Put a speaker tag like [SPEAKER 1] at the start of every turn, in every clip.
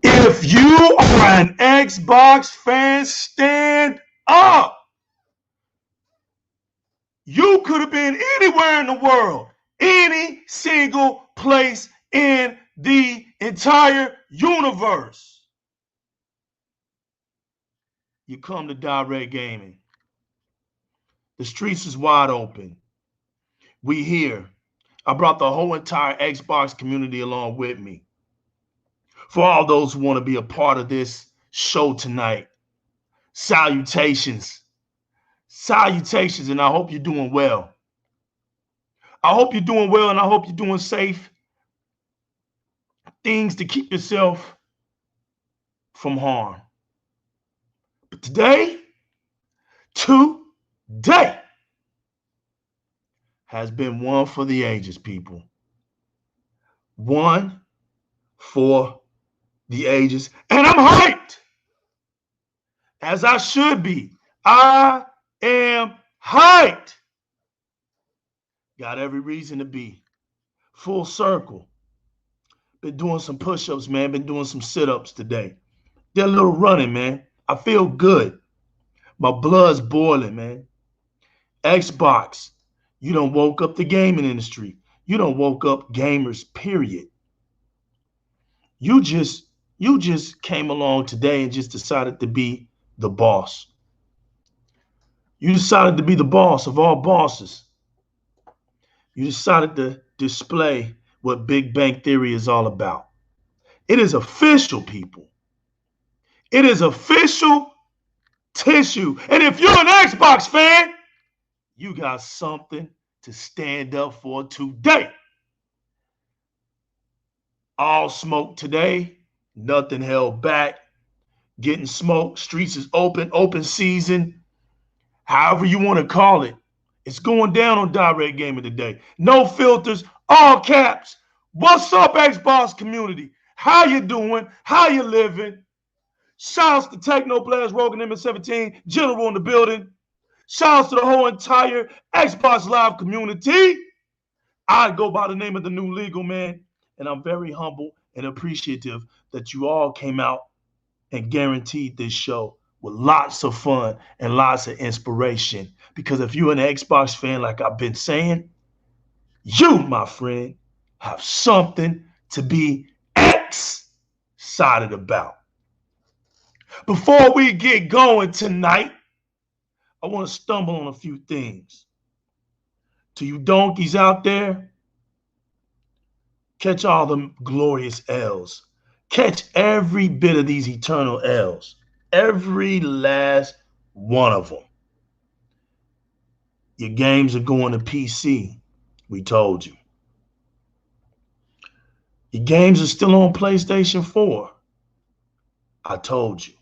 [SPEAKER 1] If you are an Xbox fan, stand up. You could have been anywhere in the world, any single place in the entire universe. You come to Di-RRec Gaming. The streets is wide open. We here. I brought the whole entire Xbox community along with me. For all those who want to be a part of this show tonight, salutations. Salutations, and I hope you're doing well. I hope you're doing well, and I hope you're doing safe things to keep yourself from harm. But today has been one for the ages, people. One for the ages. And I'm hyped, as I should be. I am hyped. Got every reason to be. Full circle. Been doing some push-ups, man. Been doing some sit-ups today. Did a little running, man. I feel good. My blood's boiling, man. Xbox, you done woke up the gaming industry. You done woke up gamers, period. You just came along today and just decided to be the boss. You decided to be the boss of all bosses. You decided to display what Big Bang Theory is all about. It is official, people. It is official tissue. And if you're an Xbox fan, you got something to stand up for today. All smoke today, nothing held back. Getting smoked, streets is open season, however you want to call it. It's going down on Di-RRec Gaming today. No filters, all caps. What's up, Xbox community? How you doing? How you living? Shouts to Techno Blast, Rogan M17, General in the building. Shouts to the whole entire Xbox Live community. I go by the name of the New Legal Man, and I'm very humble and appreciative that you all came out and guaranteed this show with lots of fun and lots of inspiration. Because if you're an Xbox fan, like I've been saying, you, my friend, have something to be excited about. Before we get going tonight, I want to stumble on a few things. To you donkeys out there, catch all them glorious L's. Catch every bit of these eternal L's. Every last one of them. Your games are going to PC. We told you. Your games are still on PlayStation 4. I told you.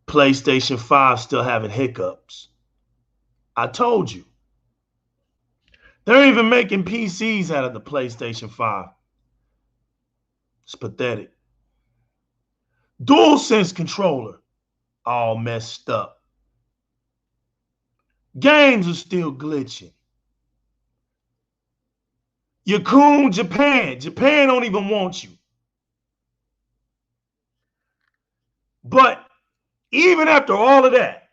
[SPEAKER 1] PlayStation 5 still having hiccups. I told you. They're even making PCs out of the PlayStation 5. It's pathetic. DualSense controller, all messed up. Games are still glitching. Yakun Japan don't even want you. But even after all of that,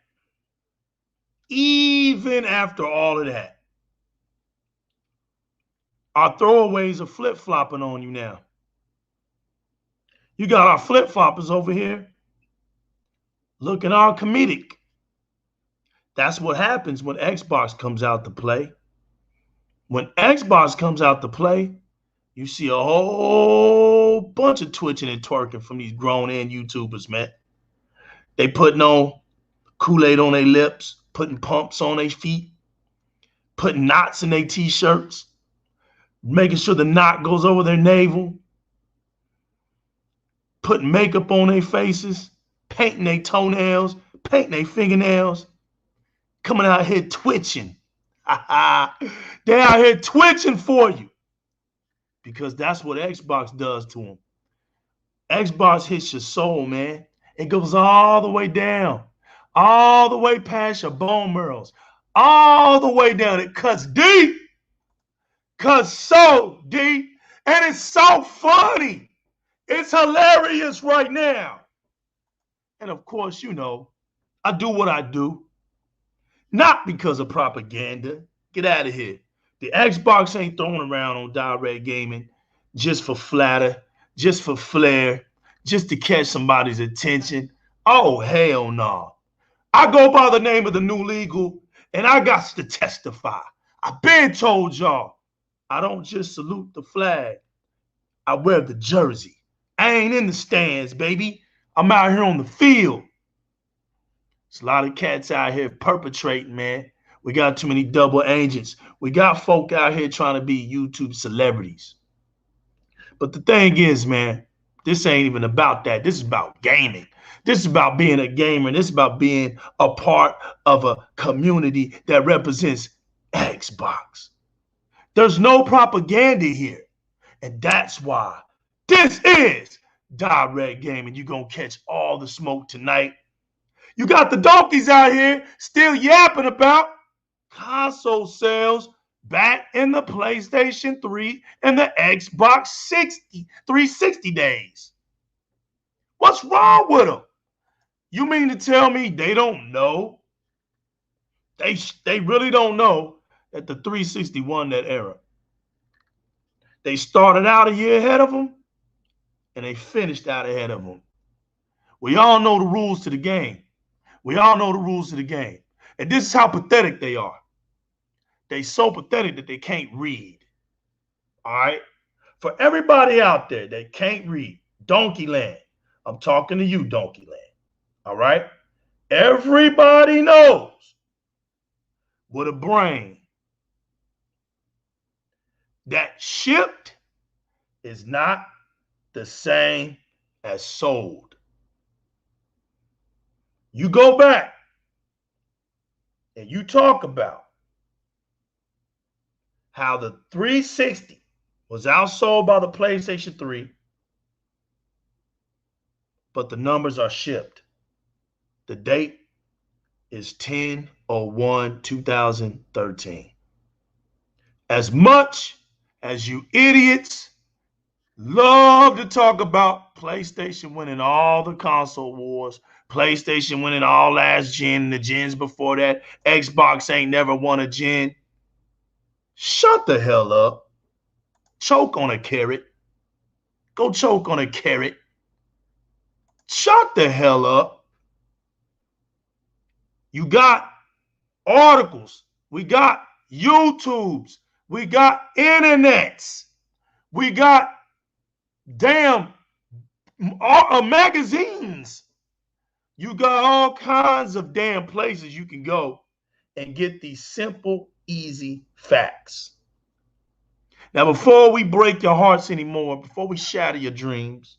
[SPEAKER 1] our throwaways are flip-flopping on you now. You got our flip-floppers over here looking all comedic. That's what happens when Xbox comes out to play. When Xbox comes out to play, you see a whole bunch of twitching and twerking from these grown-in YouTubers, man. They putting on Kool-Aid on their lips, putting pumps on their feet, putting knots in their T-shirts, making sure the knot goes over their navel, putting makeup on their faces, painting their toenails, painting their fingernails, coming out here twitching. They're out here twitching for you because that's what Xbox does to them. Xbox hits your soul, man. It goes all the way down, all the way past your bone marrows, all the way down. It cuts deep, cuts so deep, and it's so funny. It's hilarious right now. And of course, you know, I do what I do, not because of propaganda. Get out of here. The Xbox ain't thrown around on Di-RRec Gaming just for flatter, just for flair, just to catch somebody's attention. Oh, hell no. I go by the name of the new legal, and I got to testify. I've been told y'all, I don't just salute the flag. I wear the jersey. I ain't in the stands, baby. I'm out here on the field. There's a lot of cats out here perpetrating, man. We got too many double agents. We got folk out here trying to be YouTube celebrities. But the thing is, man, this ain't even about that. This is about gaming. This is about being a gamer. This is about being a part of a community that represents Xbox. There's no propaganda here. And that's why this is Di-RRec Gaming. You're going to catch all the smoke tonight. You got the donkeys out here still yapping about console sales back in the PlayStation 3 and the Xbox 360 days. What's wrong with them? You mean to tell me they don't know? They really don't know that the 360 won that era. They started out a year ahead of them, and they finished out ahead of them. We all know the rules to the game. We all know the rules to the game. And this is how pathetic they are. They so pathetic that they can't read. All right? For everybody out there that can't read, Donkey Land, I'm talking to you, Donkey Land. All right? Everybody knows with a brain that shipped is not the same as sold. You go back and you talk about how the 360 was outsold by the PlayStation 3, but the numbers are shipped. The date is 10/01/2013. As much as you idiots love to talk about PlayStation winning all the console wars, PlayStation winning all last gen, the gens before that, Xbox ain't never won a gen. Shut the hell up. Choke on a carrot. Go choke on a carrot. Shut the hell up. You got articles. We got YouTubes. We got internets. We got damn magazines. You got all kinds of damn places you can go and get these simple, easy facts. Now, before we break your hearts anymore, before we shatter your dreams,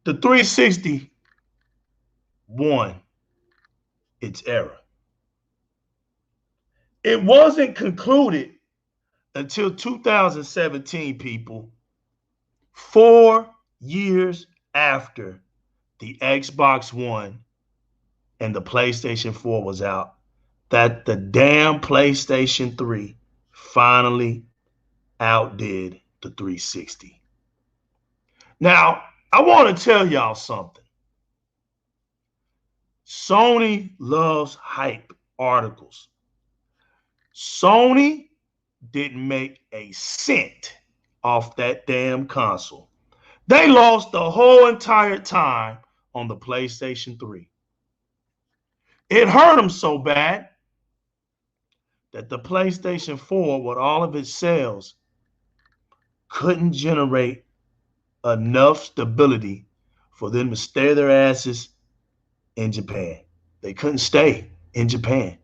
[SPEAKER 1] the 360 won its era. It wasn't concluded until 2017, people, 4 years after the Xbox One and the PlayStation 4 was out, that the damn PlayStation 3 finally outdid the 360. Now, I want to tell y'all something. Sony loves hype articles. Sony didn't make a cent off that damn console. They lost the whole entire time on the PlayStation 3. It hurt them so bad that the PlayStation 4, with all of its sales, couldn't generate enough stability for them to stay their asses in Japan. They couldn't stay in Japan.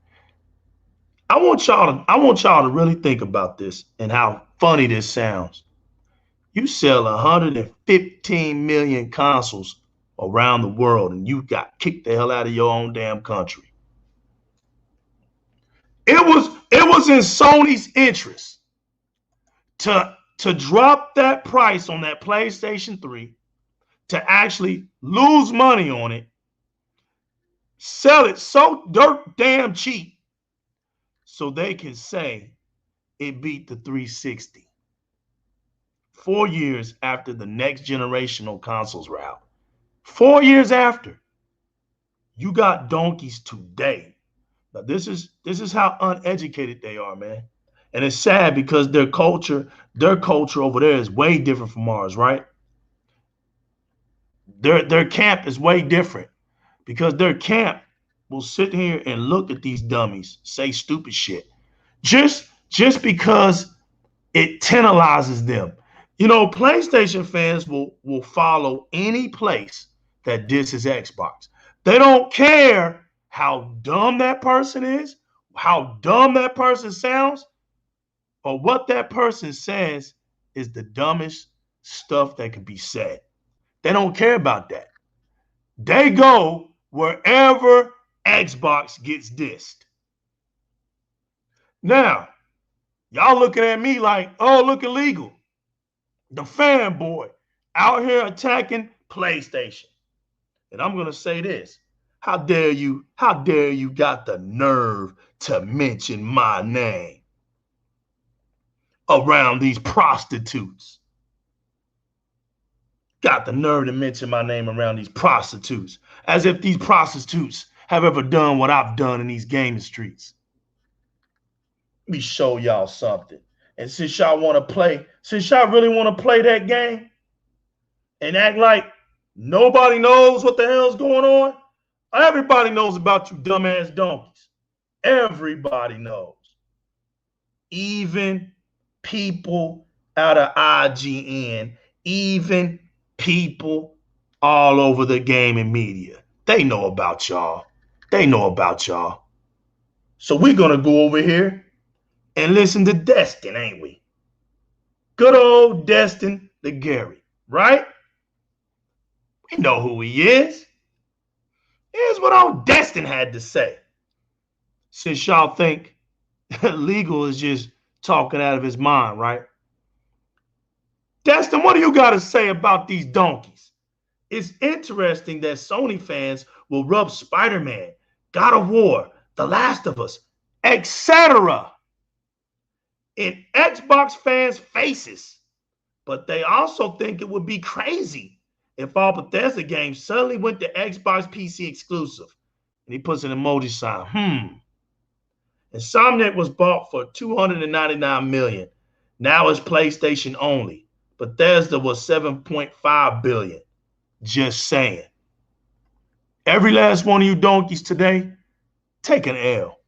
[SPEAKER 1] I want y'all to really think about this and how funny this sounds. You sell 115 million consoles around the world and you got kicked the hell out of your own damn country. It was in Sony's interest to drop that price on that PlayStation 3, to actually lose money on it, sell it so dirt damn cheap so they can say it beat the 360. 4 years after the next generational consoles were out. 4 years after. You got donkeys today. Now this is how uneducated they are, man. And it's sad because their culture over there is way different from ours, right? Their camp is way different because their camp will sit here and look at these dummies say stupid shit just because it tantalizes them. You know, PlayStation fans will follow any place that disses Xbox. They don't care how dumb that person is, how dumb that person sounds, or what that person says is the dumbest stuff that could be said. They don't care about that. They go wherever Xbox gets dissed. Now, y'all looking at me like, oh, look illegal. The fanboy out here attacking PlayStation. And I'm going to say this. How dare you got the nerve to mention my name around these prostitutes? Got the nerve to mention my name around these prostitutes, as if these prostitutes have ever done what I've done in these gaming streets. Let me show y'all something. And since y'all really want to play that game and act like nobody knows what the hell's going on, everybody knows about you dumbass donkeys. Everybody knows. Even people out of IGN, even people all over the gaming media. They know about y'all. They know about y'all. So we're going to go over here and listen to Destin, ain't we? Good old Destin the Gary, right? We know who he is. Here's what old Destin had to say. Since y'all think Legal is just talking out of his mind, right? Destin, what do you got to say about these donkeys? It's interesting that Sony fans will rub Spider-Man, God of War, The Last of Us, etc. in Xbox fans' faces. But they also think it would be crazy if all Bethesda games suddenly went to Xbox PC exclusive. And he puts an emoji sign. Insomniac was bought for $299 million. Now it's PlayStation only. Bethesda was $7.5 billion. Just saying. Every last one of you donkeys today, take an L.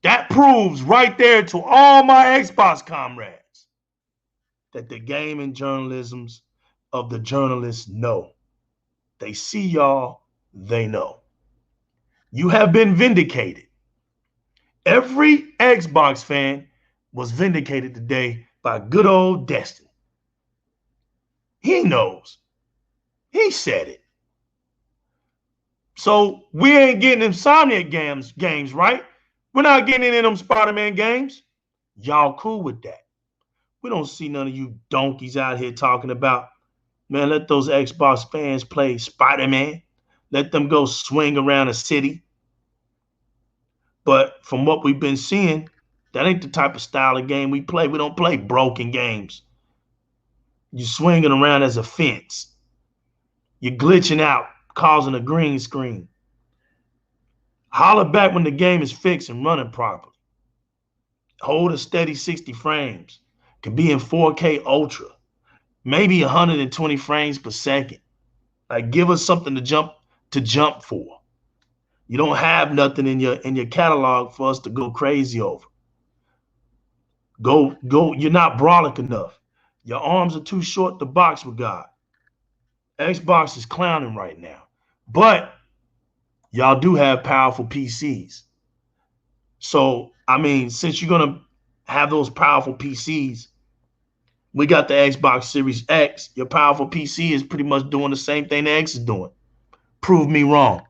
[SPEAKER 1] That proves right there to all my Xbox comrades that the gaming journalisms of the journalists know. They see y'all, they know. You have been vindicated. Every Xbox fan was vindicated today by good old Destin. He knows. He said it. So we ain't getting Insomniac games, right? We're not getting any of them Spider-Man games. Y'all cool with that. We don't see none of you donkeys out here talking about, man, let those Xbox fans play Spider-Man. Let them go swing around a city. But from what we've been seeing, that ain't the type of style of game we play. We don't play broken games. You're swinging around as a fence. You're glitching out, causing a green screen. Holler back when the game is fixed and running properly. Hold a steady 60 frames. Can be in 4K Ultra. Maybe 120 frames per second. Like, give us something to jump for. You don't have nothing in your catalog for us to go crazy over. Go, you're not brolic enough. Your arms are too short to box with God. Xbox is clowning right now. But y'all do have powerful PCs. So, I mean, since you're going to have those powerful PCs, We got the Xbox Series X. Your powerful PC is pretty much doing the same thing the X is doing. Prove me wrong.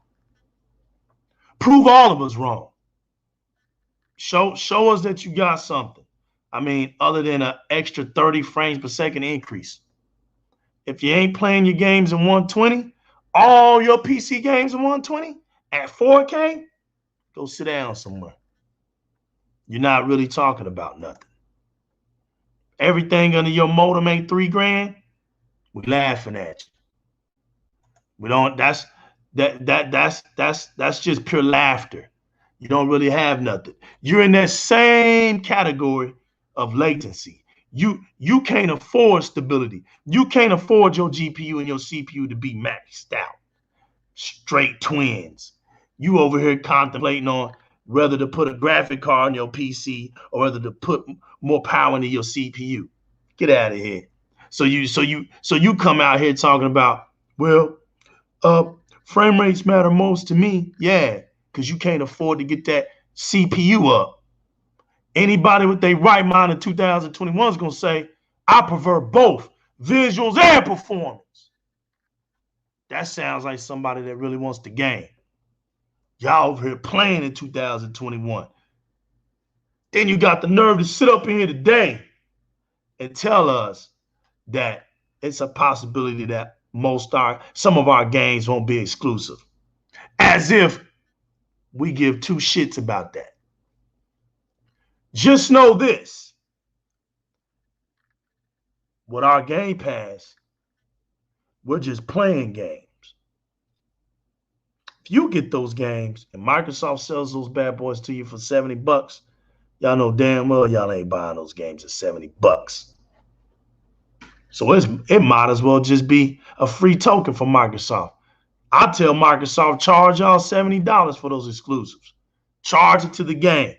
[SPEAKER 1] Prove all of us wrong. Show us that you got something. I mean, other than an extra 30 frames per second increase. If you ain't playing your games in 120, all your PC games in 120 at 4K, go sit down somewhere. You're not really talking about nothing. Everything under your modem ain't $3,000. We laughing at you. We don't. That's just pure laughter. You don't really have nothing. You're in that same category of latency. You can't afford stability. You can't afford your GPU and your CPU to be maxed out. Straight twins. You over here contemplating on whether to put a graphic card in your PC or whether to put more power into your CPU. Get out of here. So you come out here talking about, well, frame rates matter most to me. Yeah, because you can't afford to get that CPU up. Anybody with their right mind in 2021 is going to say, I prefer both visuals and performance. That sounds like somebody that really wants to game. Y'all over here playing in 2021. Then you got the nerve to sit up in here today and tell us that it's a possibility that some of our games won't be exclusive. As if we give two shits about that. Just know this. With our Game Pass, we're just playing games. If you get those games and Microsoft sells those bad boys to you for $70, y'all know damn well y'all ain't buying those games at $70. So it might as well just be a free token for Microsoft. I tell Microsoft, charge y'all $70 for those exclusives. Charge it to the game.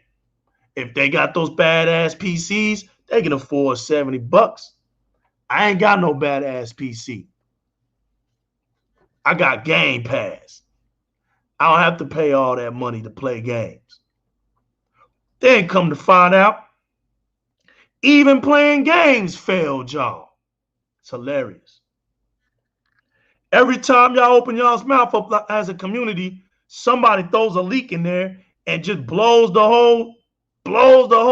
[SPEAKER 1] If they got those badass PCs, they can afford $70. I ain't got no badass PC. I got Game Pass. I don't have to pay all that money to play games. Then come to find out, even playing games failed y'all. It's hilarious. Every time y'all open y'all's mouth up as a community, somebody throws a leak in there and just blows the whole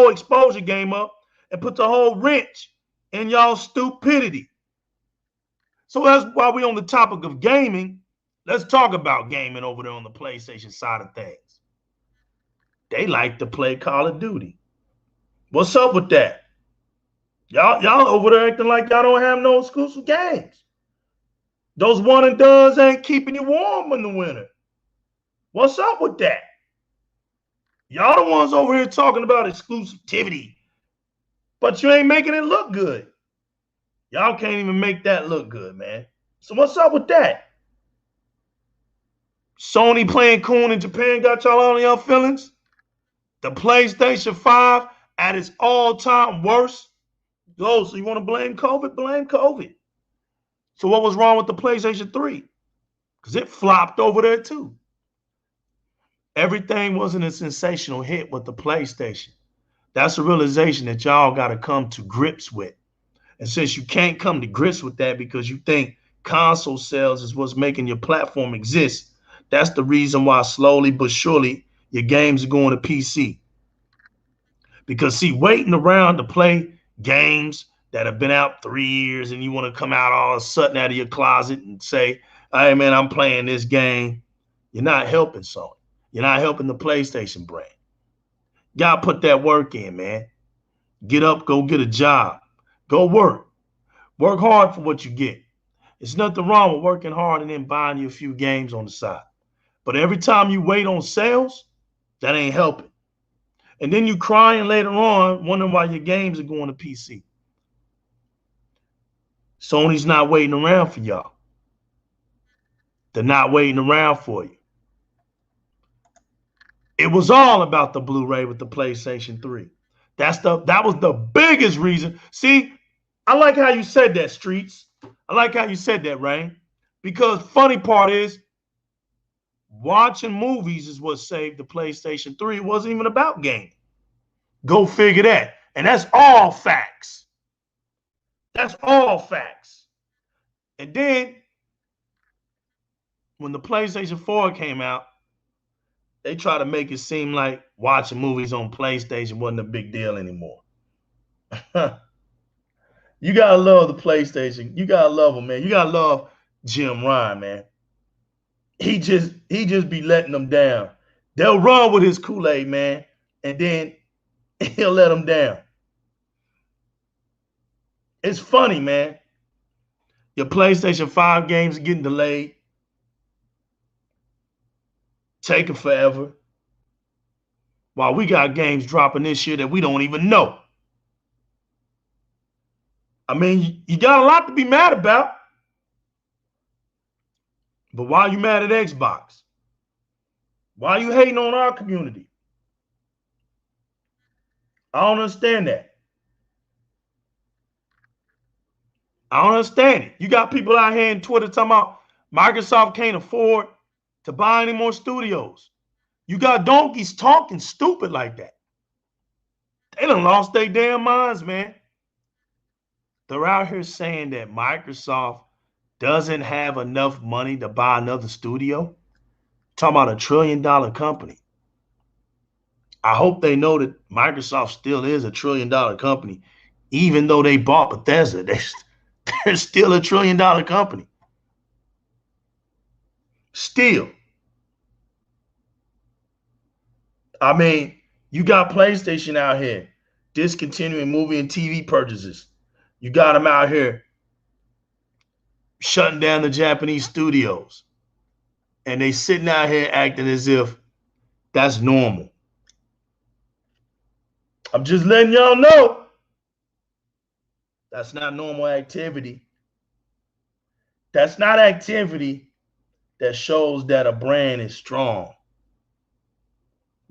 [SPEAKER 1] exposure game up and puts a whole wrench in y'all's stupidity. So that's why we on the topic of gaming. Let's talk about gaming over there on the PlayStation side of things. They like to play Call of Duty. What's up with that? Y'all over there acting like y'all don't have no exclusive games. Those one and dones ain't keeping you warm in the winter. What's up with that? Y'all the ones over here talking about exclusivity, but you ain't making it look good. Y'all can't even make that look good, man. So what's up with that? Sony playing coon in Japan got y'all on y'all feelings? The PlayStation 5 at its all-time worst? Oh, so you want to blame COVID? Blame COVID. So what was wrong with the PlayStation 3? Because it flopped over there too. Everything wasn't a sensational hit with the PlayStation. That's a realization that y'all got to come to grips with. And since you can't come to grips with that because you think console sales is what's making your platform exist, that's the reason why slowly but surely your games are going to PC. Because see, waiting around to play games that have been out 3 years and you want to come out all of a sudden out of your closet and say, hey man, I'm playing this game, you're not helping Sony. You're not helping the PlayStation brand. You gotta put that work in, man. Get up, go get a job. Go work. Work hard for what you get. There's nothing wrong with working hard and then buying you a few games on the side. But every time you wait on sales, that ain't helping. And then you crying later on, wondering why your games are going to PC. Sony's not waiting around for y'all. They're not waiting around for you. It was all about the Blu-ray with the PlayStation 3. That was the biggest reason. See, I like how you said that, Streets. I like how you said that, Rain. Because funny part is, watching movies is what saved the PlayStation 3. It wasn't even about gaming. Go figure that. And that's all facts. That's all facts. And then when the PlayStation 4 came out, they try to make it seem like watching movies on PlayStation wasn't a big deal anymore. You gotta love the PlayStation. You gotta love them, man. You gotta love Jim Ryan, man. He just be letting them down. They'll run with his Kool-Aid, man, and then he'll let them down. It's funny, man. Your PlayStation 5 games are getting delayed, taking forever, while we got games dropping this year that we don't even know. I mean, you got a lot to be mad about. But why are you mad at Xbox? Why are you hating on our community? I don't understand that. I don't understand it. You got people out here in Twitter talking about Microsoft can't afford to buy any more studios. You got donkeys talking stupid like that. They done lost their damn minds, man. They're out here saying that Microsoft doesn't have enough money to buy another studio. Talking about $1 trillion company. I hope they know that Microsoft still is $1 trillion company, even though they bought Bethesda. They're still $1 trillion company. Still. I mean, you got PlayStation out here discontinuing movie and TV purchases. You got them out here shutting down the Japanese studios. And they sitting out here acting as if that's normal. I'm just letting y'all know that's not normal activity. That's not activity that shows that a brand is strong.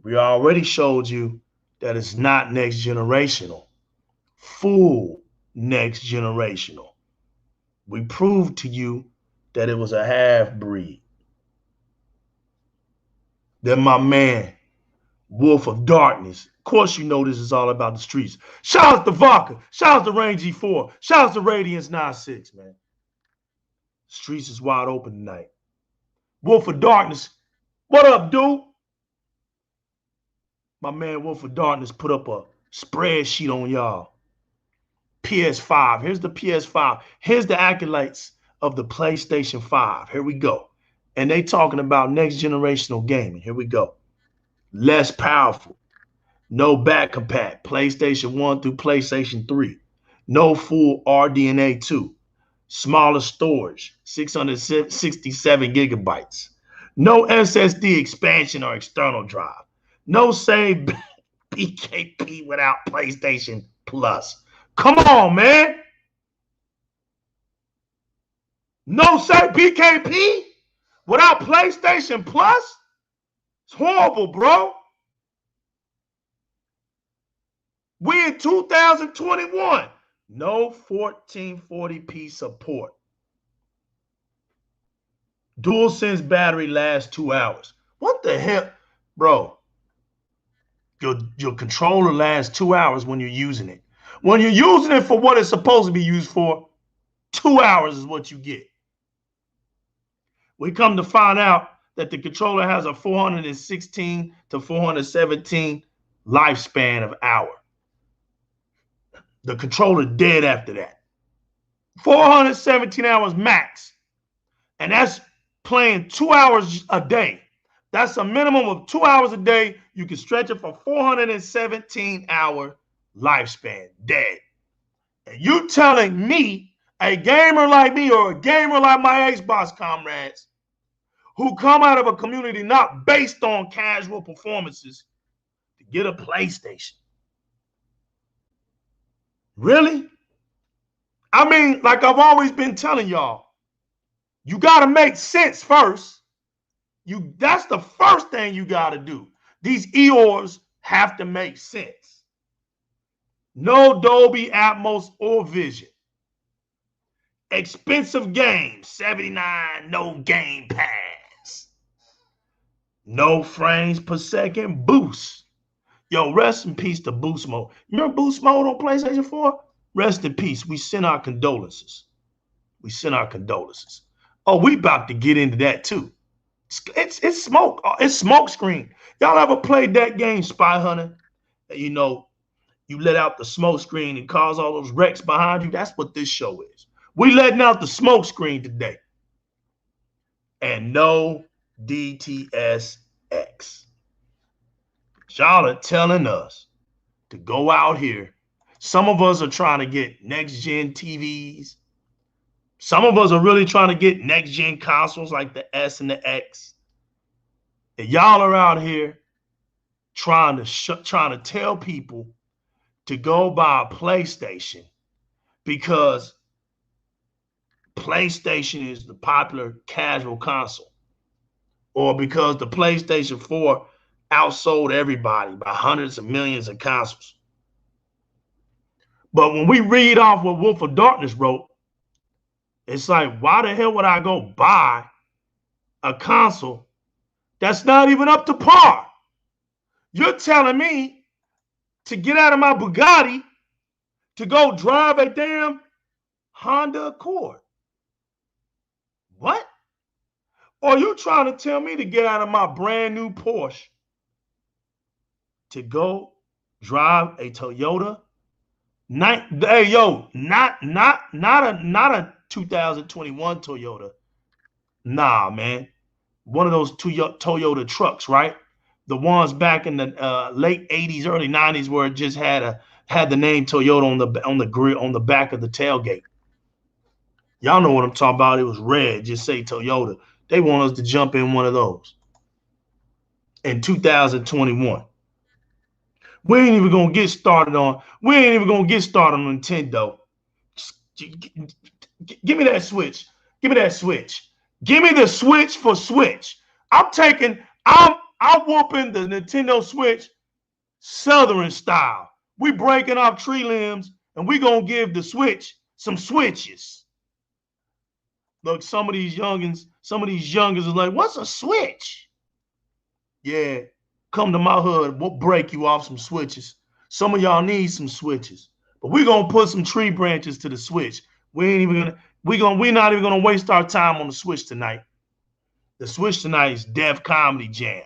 [SPEAKER 1] We already showed you that it's not next generational, full next generational. We proved to you that it was a half breed. Then my man, Wolf of Darkness. Of course, you know this is all about the streets. Shout out to Vodka. Shout out to Range G4. Shout out to Radiance 96, man. Streets is wide open tonight. Wolf of Darkness. What up, dude? My man Wolf of Darkness put up a spreadsheet on y'all. PS5. Here's the PS5. Here's the accolades of the PlayStation 5. Here we go. And they talking about next generational gaming. Here we go. Less powerful. No back compat. PlayStation 1 through PlayStation 3. No full RDNA 2. Smaller storage. 667 gigabytes. No SSD expansion or external drive. No save BKP without PlayStation Plus. Come on, man. No save BKP without PlayStation Plus? It's horrible, bro. We in 2021. No 1440p support. DualSense battery lasts 2 hours. What the hell? Bro, your controller lasts 2 hours when you're using it. When you're using it for what it's supposed to be used for, 2 hours is what you get. We come to find out that the controller has a 416 to 417 lifespan of hour. The controller dead after that. 417 hours max. And that's playing 2 hours a day. That's a minimum of 2 hours a day. You can stretch it for 417-hour lifespan. Dead. And you telling me, a gamer like me or a gamer like my Xbox comrades, who come out of a community not based on casual performances, to get a PlayStation? Really? I mean, like I've always been telling y'all, you got to make sense first. That's the first thing you got to do. These EORs have to make sense. No Dolby Atmos or Vision. Expensive games, $79, no Game Pass. No frames per second boost. Yo, rest in peace to boost mode. Remember boost mode on PlayStation 4? Rest in peace. We send our condolences. We send our condolences. Oh, we about to get into that too. It's smoke. It's smoke screen. Y'all ever played that game, Spy Hunter? You know, you let out the smoke screen and cause all those wrecks behind you. That's what this show is. We letting out the smoke screen today. And no DTSX. Y'all are telling us to go out here. Some of us are trying to get next-gen TVs. Some of us are really trying to get next-gen consoles like the S and the X. And y'all are out here trying to tell people to go buy a PlayStation because PlayStation is the popular casual console, or because the PlayStation 4 outsold everybody by hundreds of millions of consoles. But when we read off what Wolf of Darkness wrote, it's like, why the hell would I go buy a console that's not even up to par? You're telling me to get out of my Bugatti to go drive a damn Honda Accord. What? Or are you trying to tell me to get out of my brand new Porsche to go drive a Toyota? Not a 2021 Toyota. Nah, man. One of those Toyota trucks, right? The ones back in the late 80s, early 90s, where it just had the name Toyota on the grill, on the back of the tailgate. Y'all know what I'm talking about. It was red, just say Toyota. They want us to jump in one of those in 2021. We ain't even gonna get started on Nintendo. Give me that Switch. Give me that Switch. Give me the Switch for Switch. I'm whooping the Nintendo Switch Southern style. We breaking off tree limbs and we gonna give the Switch some switches. Look, some of these youngins are like, what's a Switch? Yeah, come to my hood, we'll break you off some switches. Some of y'all need some switches. But we're gonna put some tree branches to the Switch. We're not even gonna waste our time on the Switch tonight. The Switch tonight is Def Comedy Jam.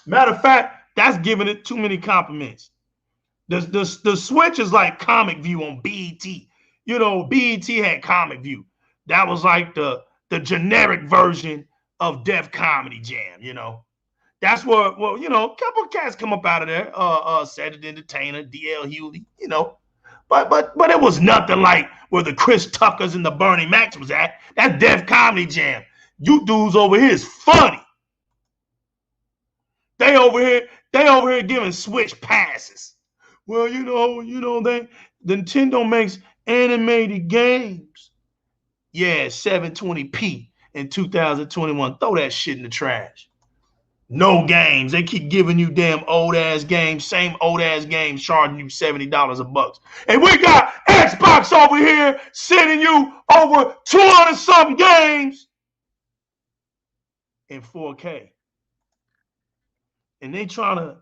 [SPEAKER 1] Matter of fact, that's giving it too many compliments. The Switch is like Comic View on BET. You know, BET had Comic View. That was like the generic version of Def Comedy Jam, you know. That's where, well, you know, a couple of cats come up out of there. Cedric Entertainer, DL Hewley, you know. But it was nothing like where the Chris Tuckers and the Bernie Macs was at. That's Def Comedy Jam. You dudes over here is funny. They over here giving Switch passes. Well, Nintendo makes animated games. Yeah, 720p in 2021. Throw that shit in the trash. No games. They keep giving you damn old ass games, same old ass games, charging you $70 a buck. And we got Xbox over here sending you over 200 something games in 4K. And they trying to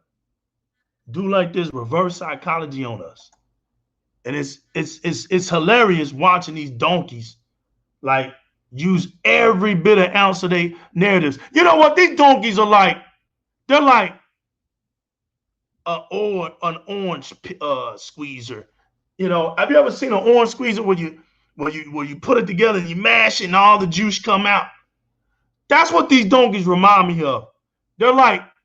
[SPEAKER 1] do like this reverse psychology on us. And it's hilarious watching these donkeys like use every bit of ounce of their narratives. You know what? These donkeys are like, they're like an orange squeezer. You know, have you ever seen an orange squeezer where you put it together and you mash it and all the juice come out? That's what these donkeys remind me of.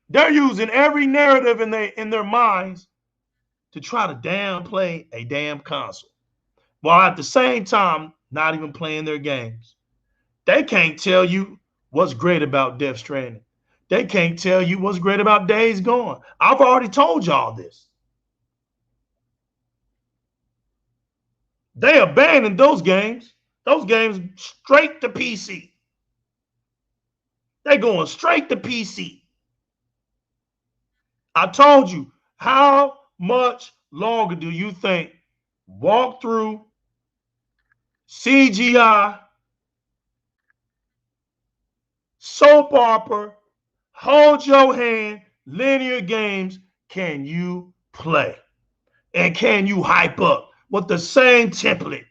[SPEAKER 1] They're using every narrative in their minds to try to downplay a damn console, while at the same time not even playing their games. They can't tell you what's great about Death Stranding. They can't tell you what's great about Days Gone. I've already told y'all this. They abandoned those games. Those games straight to PC. They're going straight to PC. I told you, how much longer do you think walkthrough, CGI, soap opera, hold your hand, linear games can you play? And can you hype up with the same template.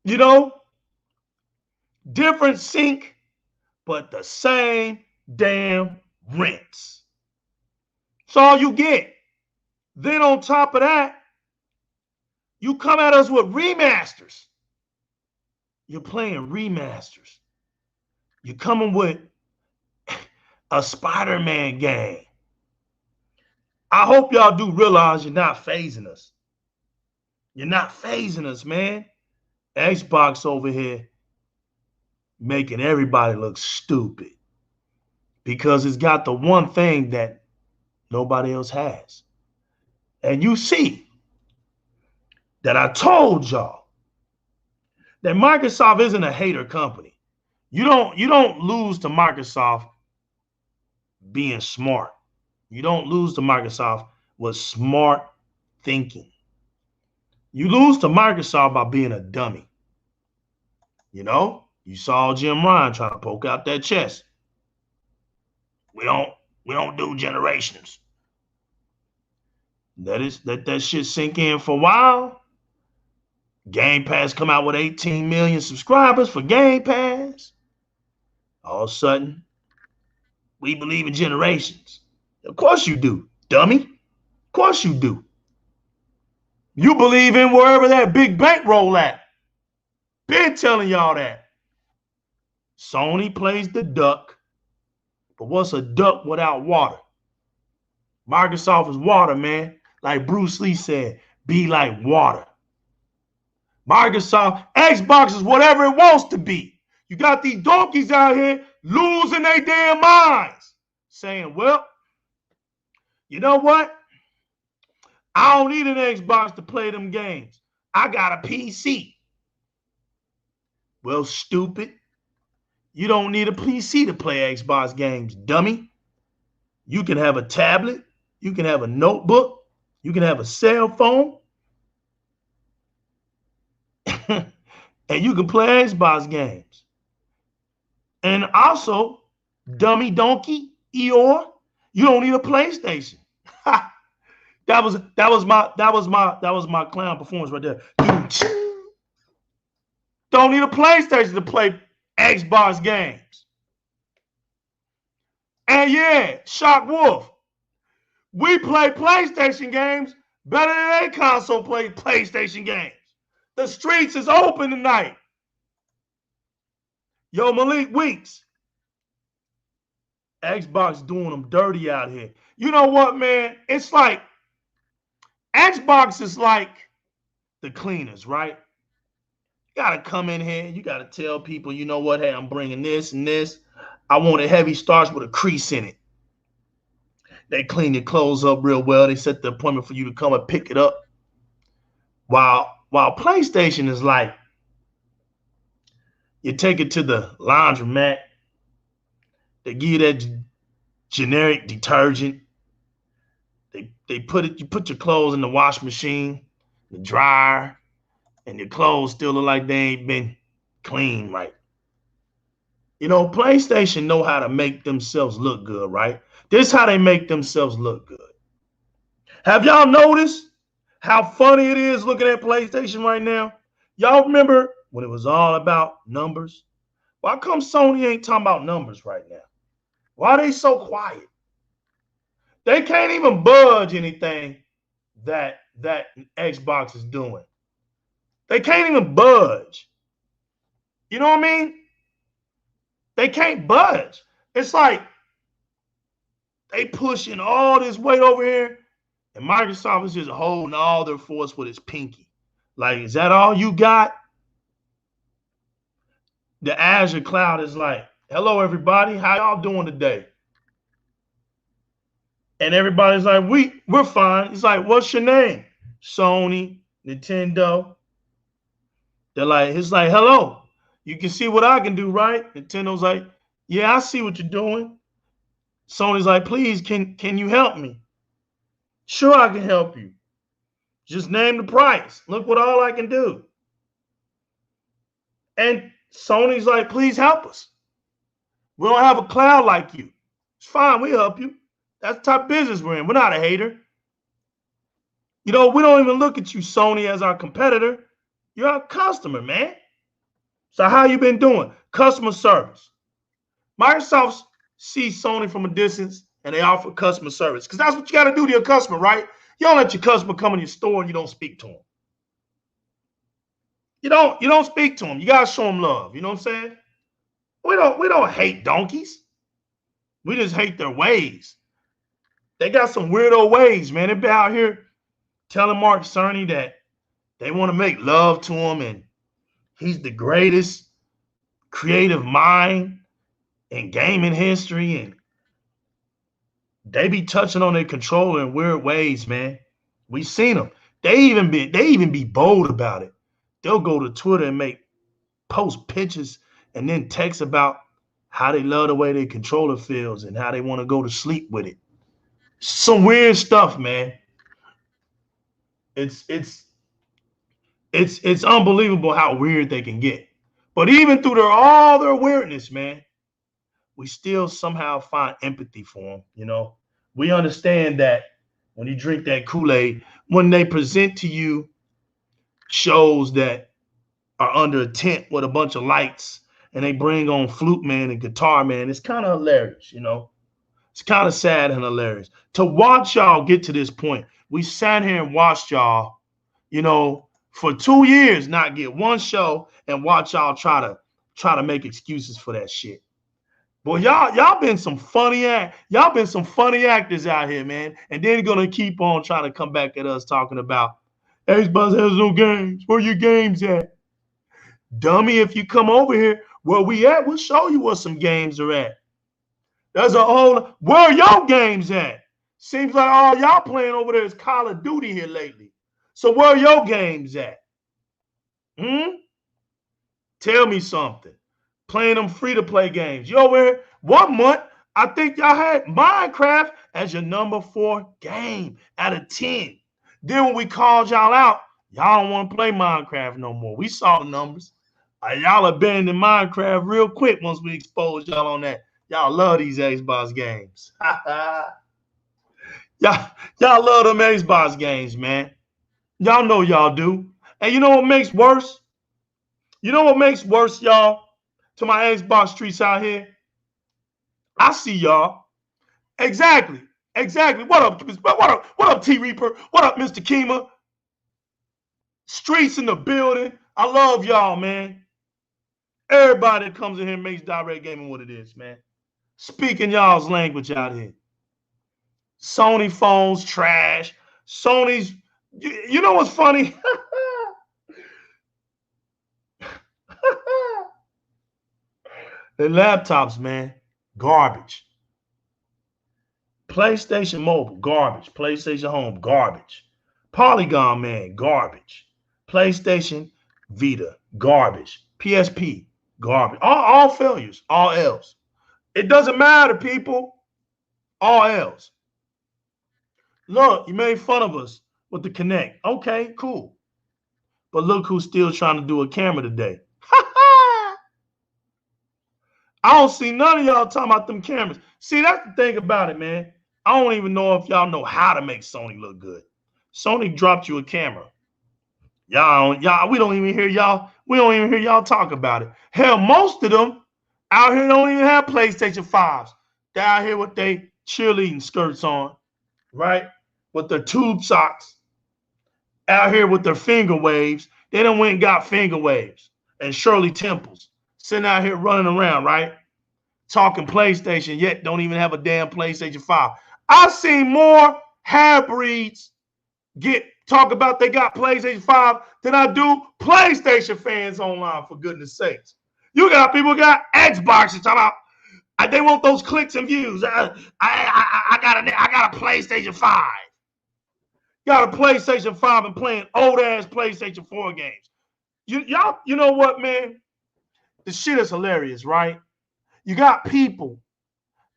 [SPEAKER 1] You know, different sink, but the same damn rinse. That's all you get. Then on top of that, you come at us with remasters. You're playing remasters. You're coming with a Spider-Man game. I hope y'all do realize you're not phasing us. You're not phasing us, man. Xbox over here making everybody look stupid because it's got the one thing that nobody else has. And you see that I told y'all that Microsoft isn't a hater company. You don't lose to Microsoft being smart. You don't lose to Microsoft with smart thinking. You lose to Microsoft by being a dummy. You know, you saw Jim Ryan trying to poke out that chest. We don't do generations. Let that shit sink in for a while. Game Pass come out with 18 million subscribers for Game Pass. All of a sudden, we believe in generations. Of course you do, dummy. Of course you do. You believe in wherever that big bankroll at. Been telling y'all that. Sony plays the duck, but what's a duck without water? Microsoft is water, man. Like Bruce Lee said, be like water. Microsoft, Xbox is whatever it wants to be. You got these donkeys out here losing their damn minds, saying, well, you know what? I don't need an Xbox to play them games. I got a PC. Well, stupid. You don't need a PC to play Xbox games, dummy. You can have a tablet. You can have a notebook. You can have a cell phone. And you can play Xbox games. And also, dummy donkey, Eeyore, you don't need a PlayStation. That was my clown performance right there. Don't need a PlayStation to play Xbox games. And yeah, Shock Wolf, we play PlayStation games better than any console play PlayStation games. The streets is open tonight. Yo, Malik Weeks, Xbox doing them dirty out here. You know what, man? It's like Xbox is like the cleaners, right? You got to come in here. You got to tell people, you know what? Hey, I'm bringing this and this. I want a heavy starch with a crease in it. They clean your clothes up real well. They set the appointment for you to come and pick it up. While PlayStation is like, you take it to the laundromat. They give you that generic detergent. You put your clothes in the wash machine, the dryer, and your clothes still look like they ain't been cleaned right. You know, PlayStation know how to make themselves look good, right? This is how they make themselves look good. Have y'all noticed how funny it is looking at PlayStation right now? Y'all remember when it was all about numbers? Why come Sony ain't talking about numbers right now? Why are they so quiet? They can't even budge anything that Xbox is doing. They can't even budge. You know what I mean? They can't budge. It's like they pushing all this weight over here, and Microsoft is just holding all their force with its pinky. Like, is that all you got? The Azure cloud is like, hello, everybody. How y'all doing today? And everybody's like, we're fine. It's like, what's your name? Sony, Nintendo. They're like, it's like, hello. You can see what I can do, right? Nintendo's like, yeah, I see what you're doing. Sony's like, please, can you help me? Sure, I can help you. Just name the price. Look what all I can do. And Sony's like, please help us. We don't have a cloud like you. It's fine, we'll help you. That's the type of business we're in. We're not a hater. You know, we don't even look at you, Sony, as our competitor. You're our customer, man. So how you been doing? Customer service. Microsoft sees Sony from a distance and they offer customer service because that's what you got to do to your customer, right? You don't let your customer come in your store and you don't speak to them. You don't speak to them. You gotta show them love. You know what I'm saying? We don't hate donkeys. We just hate their ways. They got some weirdo ways, man. They be out here telling Mark Cerny that they want to make love to him and he's the greatest creative mind in gaming history, and they be touching on their controller in weird ways, man. We seen them. They even be bold about it. They'll go to Twitter and post pictures and then text about how they love the way their controller feels and how they want to go to sleep with it. Some weird stuff, man. It's unbelievable how weird they can get. But even through all their weirdness, man, we still somehow find empathy for them. You know, we understand that when you drink that Kool-Aid, when they present to you shows that are under a tent with a bunch of lights and they bring on flute man and guitar man, it's kind of hilarious, you know. It's kind of sad and hilarious to watch y'all get to this point. We sat here and watched y'all, you know, for 2 years not get one show and watch y'all try to make excuses for that shit. Boy, y'all been some funny actors out here, man. And then gonna keep on trying to come back at us talking about Xbox has no games. Where your games at? Dummy, if you come over here, where we at, we'll show you where some games are at. There's a whole, where are your games at? Seems like all y'all playing over there is Call of Duty here lately. So where are your games at? Tell me something. Playing them free-to-play games. You over here, 1 month, I think y'all had Minecraft as your number 4 game out of 10. Then when we called y'all out, y'all don't want to play Minecraft no more. We saw the numbers. Y'all abandoned Minecraft real quick once we exposed y'all on that. Y'all love these Xbox games. y'all love them Xbox games, man. Y'all know y'all do. And you know what makes worse? You know what makes worse, y'all? To my Xbox streets out here? I see y'all. Exactly. What up, What up, T Reaper? What up, Mr. Kima? Streets in the building. I love y'all, man. Everybody that comes in here makes Di-RRec Gaming what it is, man. Speaking y'all's language out here. Sony phones, trash. Sony's, you know what's funny? The laptops, man, garbage. PlayStation Mobile, garbage. PlayStation Home, garbage. Polygon, man, garbage. PlayStation Vita, garbage. PSP, garbage. All failures, all L's. It doesn't matter, people. All L's. Look, you made fun of us with the Kinect. Okay, cool. But look who's still trying to do a camera today. I don't see none of y'all talking about them cameras. See, that's the thing about it, man. I don't even know if y'all know how to make Sony look good. Sony dropped you a camera. We don't even hear y'all talk about it. Hell, most of them out here don't even have PlayStation 5s. They're out here with their cheerleading skirts on, right? With their tube socks. Out here with their finger waves. They done went and got finger waves and Shirley Temples. Sitting out here running around, right? Talking PlayStation, yet don't even have a damn PlayStation 5. I've seen more half-breeds talk about they got PlayStation 5 than I do PlayStation fans online, for goodness sakes. You got people who got Xboxes talking about they want those clicks and views. I got a PlayStation 5. Got a PlayStation 5 and playing old-ass PlayStation 4 games. Y'all, you know what, man? The shit is hilarious, right? You got people.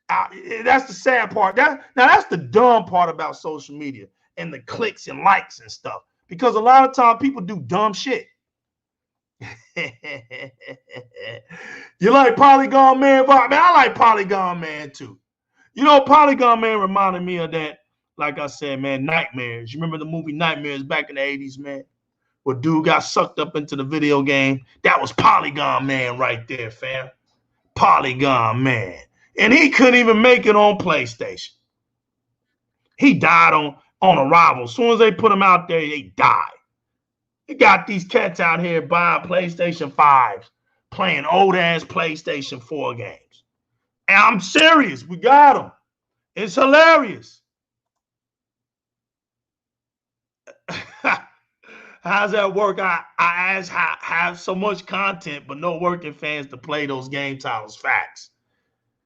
[SPEAKER 1] That's the sad part. That's the dumb part about social media and the clicks and likes and stuff. Because a lot of times people do dumb shit. You like Polygon Man? Man, I like Polygon Man too. You know, Polygon Man reminded me of that like I said, man, nightmares. You remember the movie Nightmares back in the 80s, man? Where dude got sucked up into the video game. That was Polygon Man right there, fam. Polygon Man. And he couldn't even make it on PlayStation. He died on arrival. As soon as they put him out there, they died. You got these cats out here buying PlayStation 5s, playing old-ass PlayStation 4 games. And I'm serious. We got them. It's hilarious. How's that work? I ask how have so much content, but no working fans to play those game titles. Facts.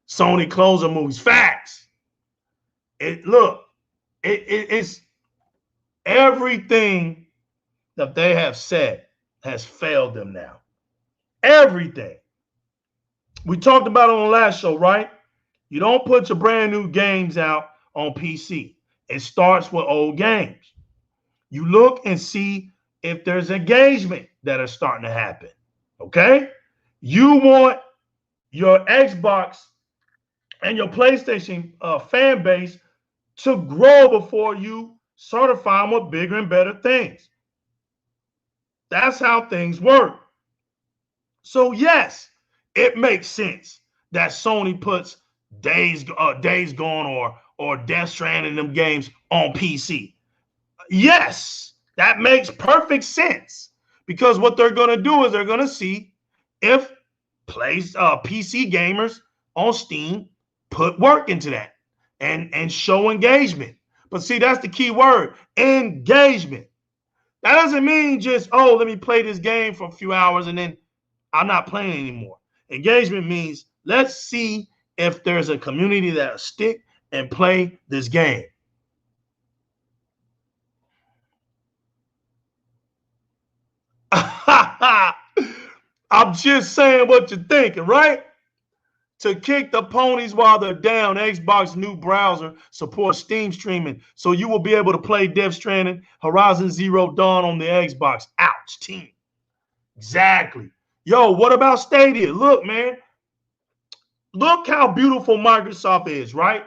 [SPEAKER 1] Sony closing movies. Facts. It's everything that they have said has failed them now. Everything. We talked about it on the last show, right? You don't put your brand new games out on PC. It starts with old games. You look and see if there's engagement that is starting to happen. Okay? You want your Xbox and your PlayStation fan base to grow before you certify them with bigger and better things. That's how things work. So yes, it makes sense that Sony puts Days Gone or Death Stranding them games on PC. Yes, that makes perfect sense because what they're going to do is they're going to see if PC gamers on Steam put work into that and show engagement. But see, that's the key word, engagement. That doesn't mean just, oh, let me play this game for a few hours and then I'm not playing anymore. Engagement means let's see if there's a community that'll stick and play this game. I'm just saying what you're thinking, right? To kick the ponies while they're down, Xbox new browser supports Steam streaming, so you will be able to play Death Stranding, Horizon Zero Dawn on the Xbox. Ouch, team. Exactly. Yo, what about Stadia? Look, man. Look how beautiful Microsoft is, right?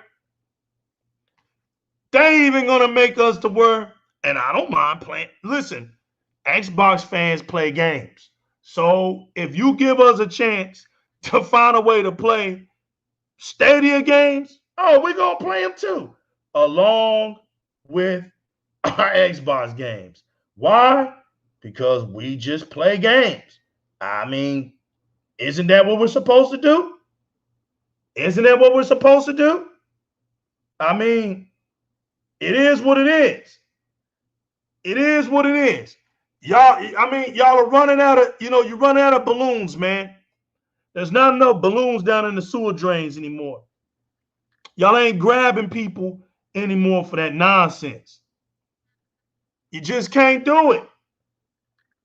[SPEAKER 1] They ain't even going to make us to where, and I don't mind playing. Listen, Xbox fans play games. So if you give us a chance to find a way to play Stadia games, oh, we're going to play them too, along with our Xbox games. Why? Because we just play games. I mean, isn't that what we're supposed to do? Isn't that what we're supposed to do? I mean, it is what it is. It is what it is. Y'all, I mean, y'all are running out of, you're running out of balloons, man. There's not enough balloons down in the sewer drains anymore. Y'all ain't grabbing people anymore for that nonsense. You just can't do it.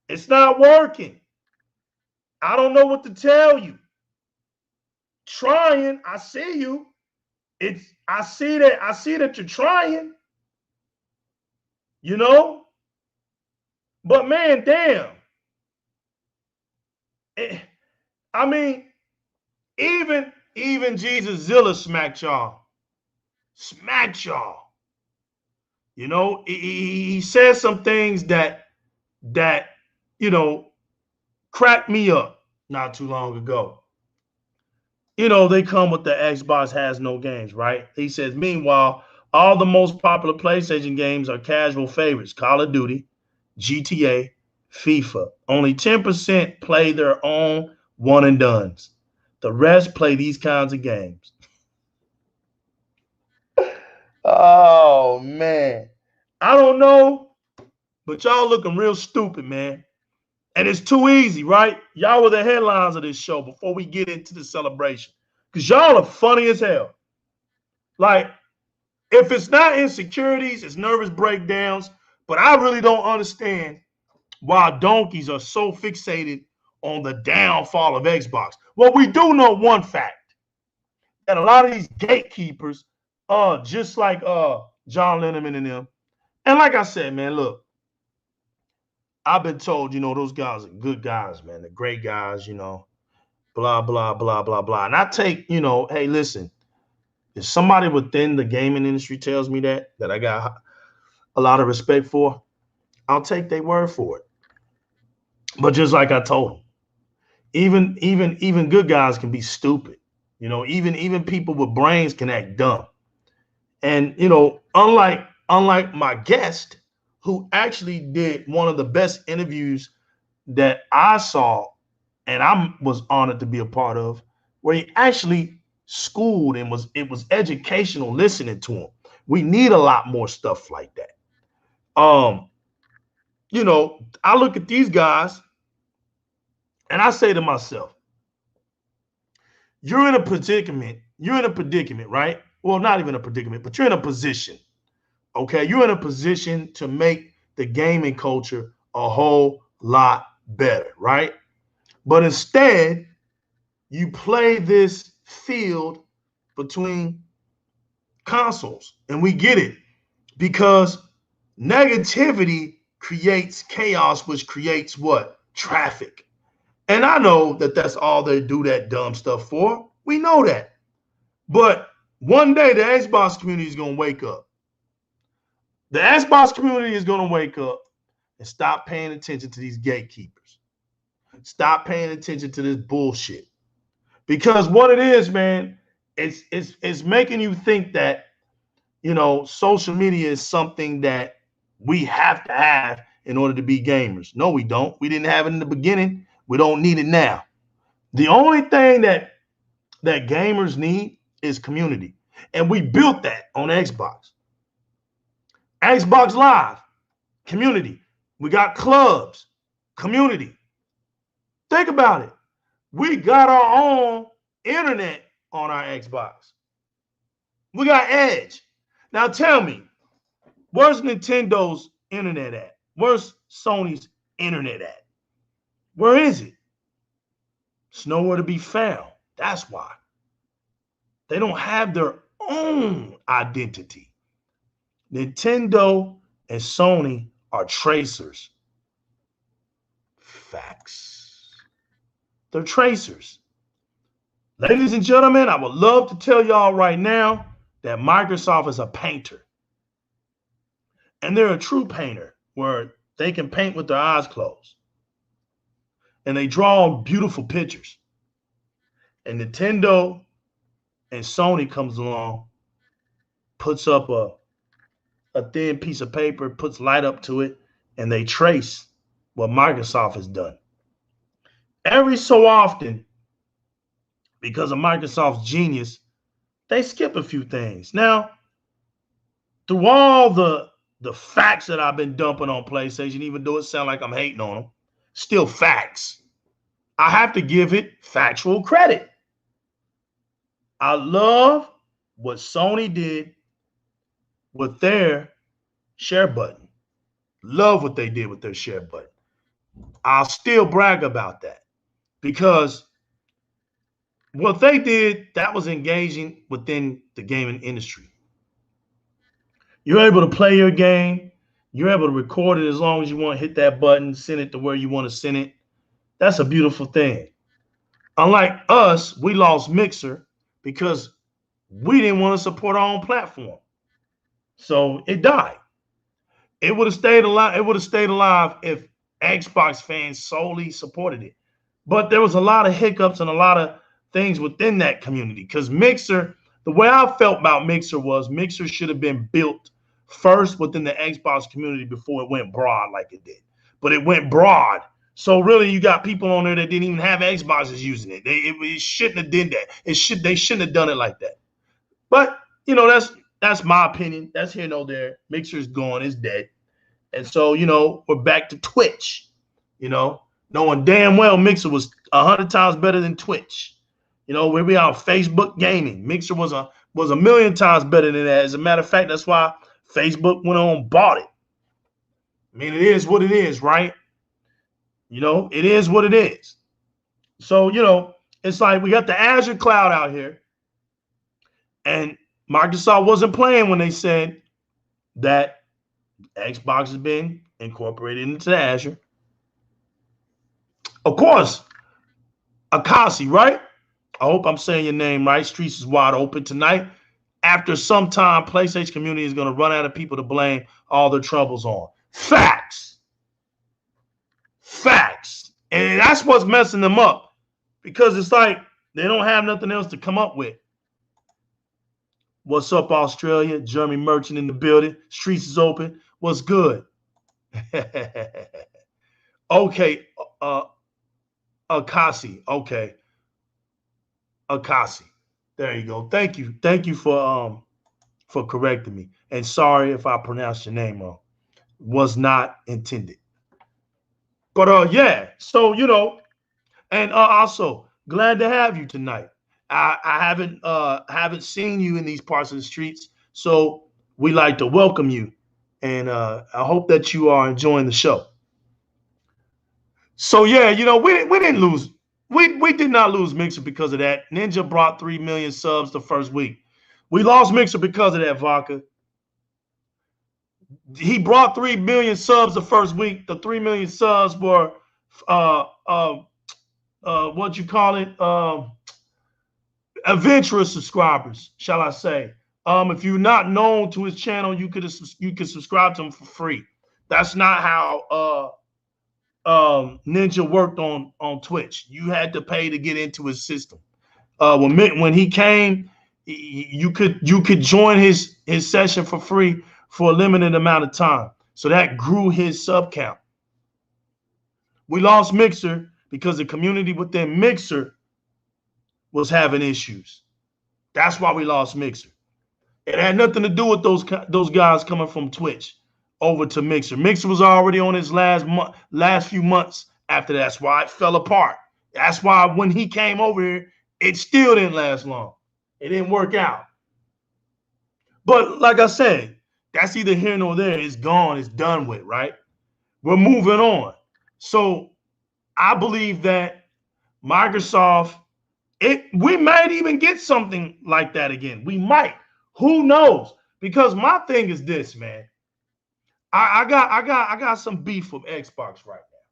[SPEAKER 1] It's not working. I don't know what to tell you. Trying, I see you. I see that you're trying. But man, damn. I mean, even Jesus Zilla smacked y'all. Smacked y'all. He said some things that cracked me up not too long ago. They come with the Xbox has no games, right? He says, meanwhile, all the most popular PlayStation games are casual favorites: Call of Duty, GTA, FIFA. Only 10% play their own one and dones. The rest play these kinds of games. Oh, man. I don't know, but y'all looking real stupid, man. And it's too easy, right? Y'all were the headlines of this show before we get into the celebration. Because y'all are funny as hell. Like, if it's not insecurities, it's nervous breakdowns. But I really don't understand why donkeys are so fixated on the downfall of Xbox. Well, we do know one fact, that a lot of these gatekeepers are just like John Lennon and them. And like I said, man, look, I've been told, those guys are good guys, man. They're great guys, blah, blah, blah, blah, blah. And I take, hey, listen, if somebody within the gaming industry tells me that I got a lot of respect for, I'll take their word for it. But just like I told them, even good guys can be stupid. You know, even people with brains can act dumb. And you know, unlike my guest, who actually did one of the best interviews that I saw, and I was honored to be a part of, where he actually schooled and it was educational listening to him. We need a lot more stuff like that. You know, I look at these guys and I say to myself, you're in a predicament, right? Well, not even a predicament, but you're in a position. Okay, you're in a position to make the gaming culture a whole lot better, right? But instead, you play this field between consoles, and we get it because negativity creates chaos, which creates what? Traffic. And I know that that's all they do that dumb stuff for. We know that. But one day the Xbox community is going to wake up. The Xbox community is going to wake up and stop paying attention to these gatekeepers. Stop paying attention to this bullshit. Because what it is, man, it's making you think that, you know, social media is something that we have to have in order to be gamers. No, we don't. We didn't have it in the beginning. We don't need it now. The only thing that gamers need is community. And we built that on Xbox. Xbox Live, community. We got clubs, community. Think about it. We got our own internet on our Xbox. We got Edge. Now tell me, where's Nintendo's internet at? Where's Sony's internet at? Where is it? It's nowhere to be found. That's why. They don't have their own identity. Nintendo and Sony are tracers. Facts. They're tracers. Ladies and gentlemen, I would love to tell y'all right now that Microsoft is a painter. And they're a true painter where they can paint with their eyes closed. And they draw beautiful pictures. And Nintendo and Sony comes along, puts up a thin piece of paper, puts light up to it, and they trace what Microsoft has done. Every so often, because of Microsoft's genius, they skip a few things. Now, through all the facts that I've been dumping on PlayStation, even though it sounds like I'm hating on them, still facts. I have to give it factual credit. I love what Sony did with their share button. Love what they did with their share button. I'll still brag about that because what they did, that was engaging within the gaming industry. You're able to play your game. You're able to record it as long as you want, hit that button, send it to where you want to send it. That's a beautiful thing. Unlike us, we lost Mixer because we didn't want to support our own platform. So it died. It would have stayed alive. It would have stayed alive if Xbox fans solely supported it. But there was a lot of hiccups and a lot of things within that community because Mixer, the way I felt about Mixer was Mixer should have been built first within the Xbox community before it went broad like it did. But it went broad. So really, you got people on there that didn't even have Xboxes using it. It shouldn't have did that. They shouldn't have done it like that. But you know, that's my opinion. That's here no there. Mixer's gone. It's dead. And so, you know, we're back to Twitch. You know, knowing damn well Mixer was 100 times better than Twitch. You know, where we are on Facebook gaming. Mixer was a million times better than that. As a matter of fact, that's why Facebook went on and bought it. I mean, it is what it is, right? You know, it is what it is. So, you know, it's like we got the Azure cloud out here. And Microsoft wasn't playing when they said that Xbox has been incorporated into Azure. Of course, Akasi, right? I hope I'm saying your name right. Streets is wide open tonight. after some time, PlayStation community is going to run out of people to blame all their troubles on. Facts. Facts. And that's what's messing them up, because it's like they don't have nothing else to come up with. What's up, Australia? Jeremy Merchant in the building. Streets is open. What's good? Okay. Akasi. Okay. Akasi. There you go. Thank you. Thank you for correcting me. And sorry if I pronounced your name wrong. Was not intended. But yeah. So, you know, and also glad to have you tonight. I haven't seen you in these parts of the streets, so we like to welcome you, and I hope that you are enjoying the show. So yeah, you know, we didn't lose. We did not lose Mixer because of that. Ninja brought 3 million subs the first week. We lost Mixer because of that, Vodka. He brought 3 million subs the first week. The 3 million subs were what you call it? Adventurous subscribers, shall I say. If you're not known to his channel, you could subscribe to him for free. That's not how Ninja worked on Twitch. You had to pay to get into his system. When he came, you could join his session for free for a limited amount of time. So that grew his sub count. We lost Mixer because the community within Mixer was having issues. That's why we lost Mixer. It had nothing to do with those guys coming from Twitch over to Mixer. Mixer was already on his last few months after that. That's why it fell apart. That's why when he came over here, it still didn't last long. It didn't work out. But like I said, that's either here nor there. It's gone. It's done with, right? We're moving on. So I believe that Microsoft, we might even get something like that again. We might. Who knows? Because my thing is this, man. I got some beef with Xbox right now.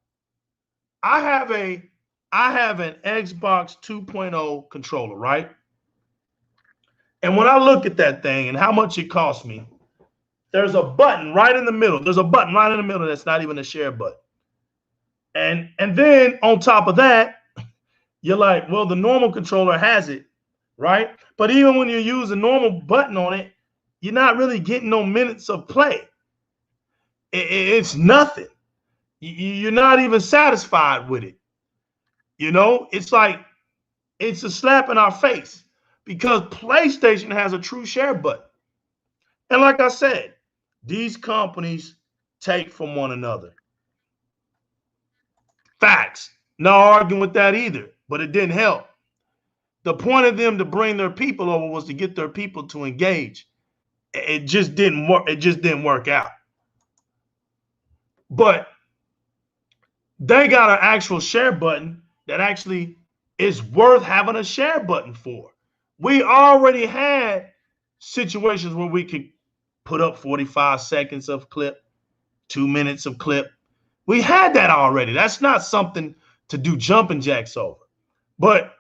[SPEAKER 1] I have an Xbox 2.0 controller, right? And when I look at that thing and how much it cost me, there's a button right in the middle. There's a button right in the middle that's not even a share button. And then on top of that, you're like, well, the normal controller has it, right? But even when you use a normal button on it, you're not really getting no minutes of play. It's nothing. You're not even satisfied with it. You know, it's like, it's a slap in our face because PlayStation has a true share button. And like I said, these companies take from one another. Facts. No arguing with that either, but it didn't help. The point of them to bring their people over was to get their people to engage. It just didn't work. It just didn't work out. But they got an actual share button that actually is worth having a share button for. We already had situations where we could put up 45 seconds of clip, 2 minutes of clip. We had that already. That's not something to do jumping jacks over. But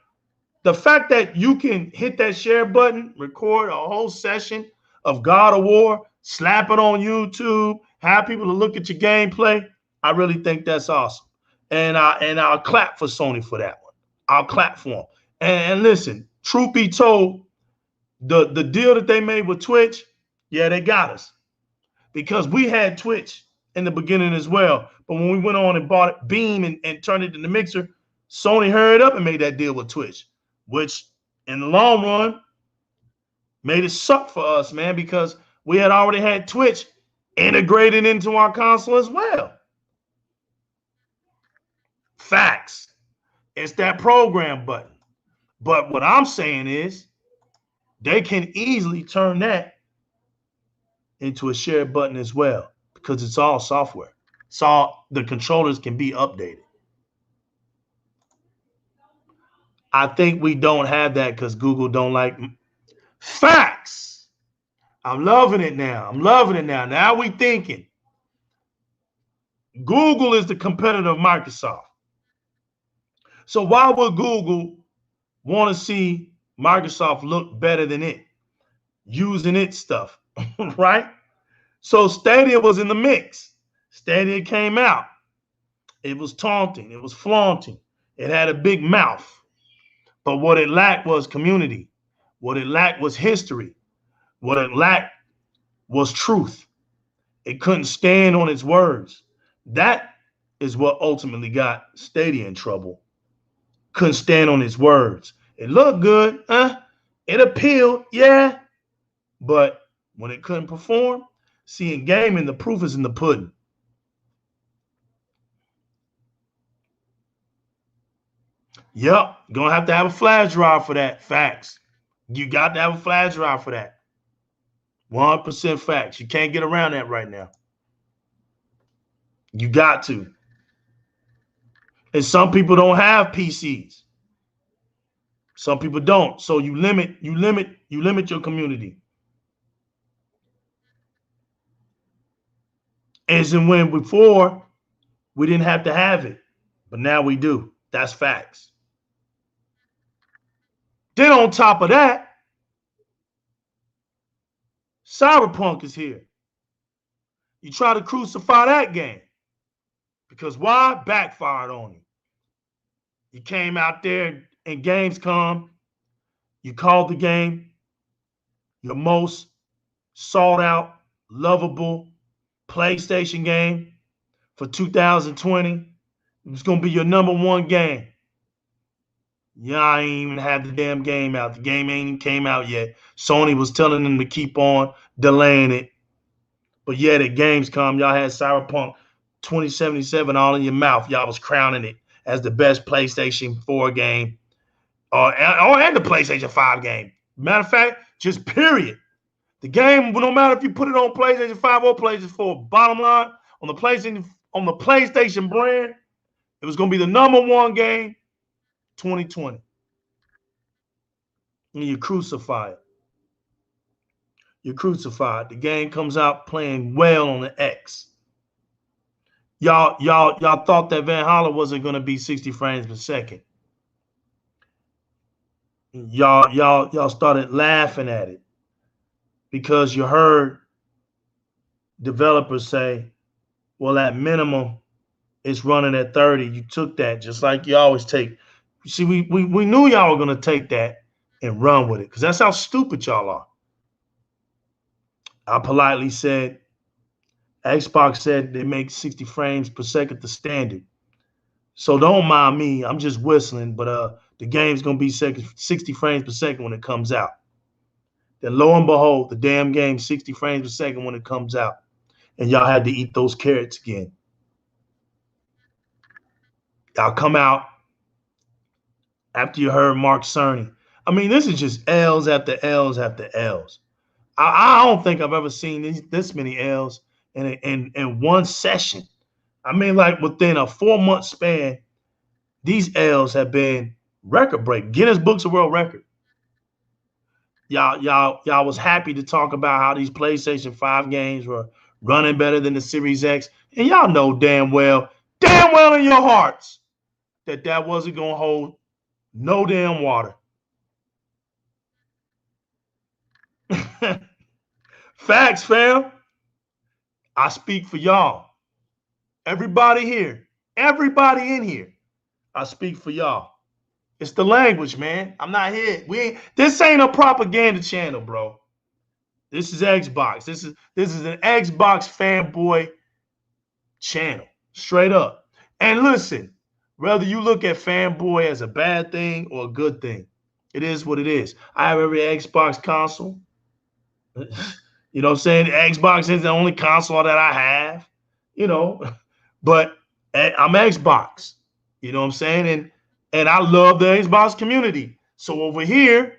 [SPEAKER 1] the fact that you can hit that share button, record a whole session of God of War, slap it on YouTube, have people to look at your gameplay, I really think that's awesome. And I'll clap for Sony for that one. I'll clap for them. And listen, truth be told, the deal that they made with Twitch, yeah, they got us. Because we had Twitch in the beginning as well. But when we went on and bought it, Beam and turned it into Mixer, Sony hurried up and made that deal with Twitch, which in the long run made it suck for us, man, because we had already had Twitch integrated into our console as well. Facts. It's that program button. But what I'm saying is they can easily turn that into a share button as well because it's all software. It's all, the controllers can be updated. I think we don't have that because Google don't like facts. I'm loving it now. I'm loving it now. Now we thinking. Google is the competitor of Microsoft. So why would Google want to see Microsoft look better than it? using its stuff, right? So Stadia was in the mix. Stadia came out. It was taunting. It was flaunting. It had a big mouth. But what it lacked was community. What it lacked was history. What it lacked was truth. It couldn't stand on its words. That is what ultimately got Stadia in trouble. Couldn't stand on its words. It looked good, it appealed, yeah, but when it couldn't perform, see, in gaming, the proof is in the pudding. Yep, gonna have to have a flash drive for that. Facts. You got to have a flash drive for that. 100% facts. You can't get around that right now. You got to. And some people don't have PCs. Some people don't. So you limit your community. As in when before we didn't have to have it, but now we do. That's facts. Then on top of that, Cyberpunk is here. You try to crucify that game. Because why? Backfired on you. You came out there in Gamescom, you called the game your most sought out, lovable PlayStation game for 2020. It was going to be your number one game. Y'all ain't even had the damn game out. The game ain't even came out yet. Sony was telling them to keep on delaying it. But yet at Gamescom, y'all had Cyberpunk 2077 all in your mouth. Y'all was crowning it as the best PlayStation 4 game and the PlayStation 5 game. Matter of fact, just period. The game, no matter if you put it on PlayStation 5 or PlayStation 4, bottom line, on the PlayStation brand, it was going to be the number one game 2020. And you crucify it. You're crucified. The game comes out playing well on the X. Y'all thought that Valhalla wasn't going to be 60 frames per second. Y'all started laughing at it because you heard developers say, well, at minimum, it's running at 30. You took that just like you always take. See, we knew y'all were going to take that and run with it because that's how stupid y'all are. I politely said, Xbox said they make 60 frames per second the standard. So don't mind me. I'm just whistling, but the game's going to be 60 frames per second when it comes out. Then lo and behold, the damn game's 60 frames per second when it comes out. And y'all had to eat those carrots again. Y'all come out after you heard Mark Cerny. I mean, this is just L's after L's after L's. I don't think I've ever seen this many L's in one session. I mean, like within a 4-month span, these L's have been record break, Guinness Books of World Record. Y'all was happy to talk about how these PlayStation 5 games were running better than the Series X, and y'all know damn well in your hearts that wasn't gonna hold no damn water. Facts, fam. I speak for y'all. Everybody here, everybody in here, I speak for y'all. It's the language, man. I'm not here. This ain't a propaganda channel, bro. This is Xbox. This is an Xbox fanboy channel. Straight up. And listen, whether you look at fanboy as a bad thing or a good thing, it is what it is. I have every Xbox console. You know what I'm saying? Xbox is the only console that I have, but I'm Xbox. You know what I'm saying? And I love the Xbox community. So over here,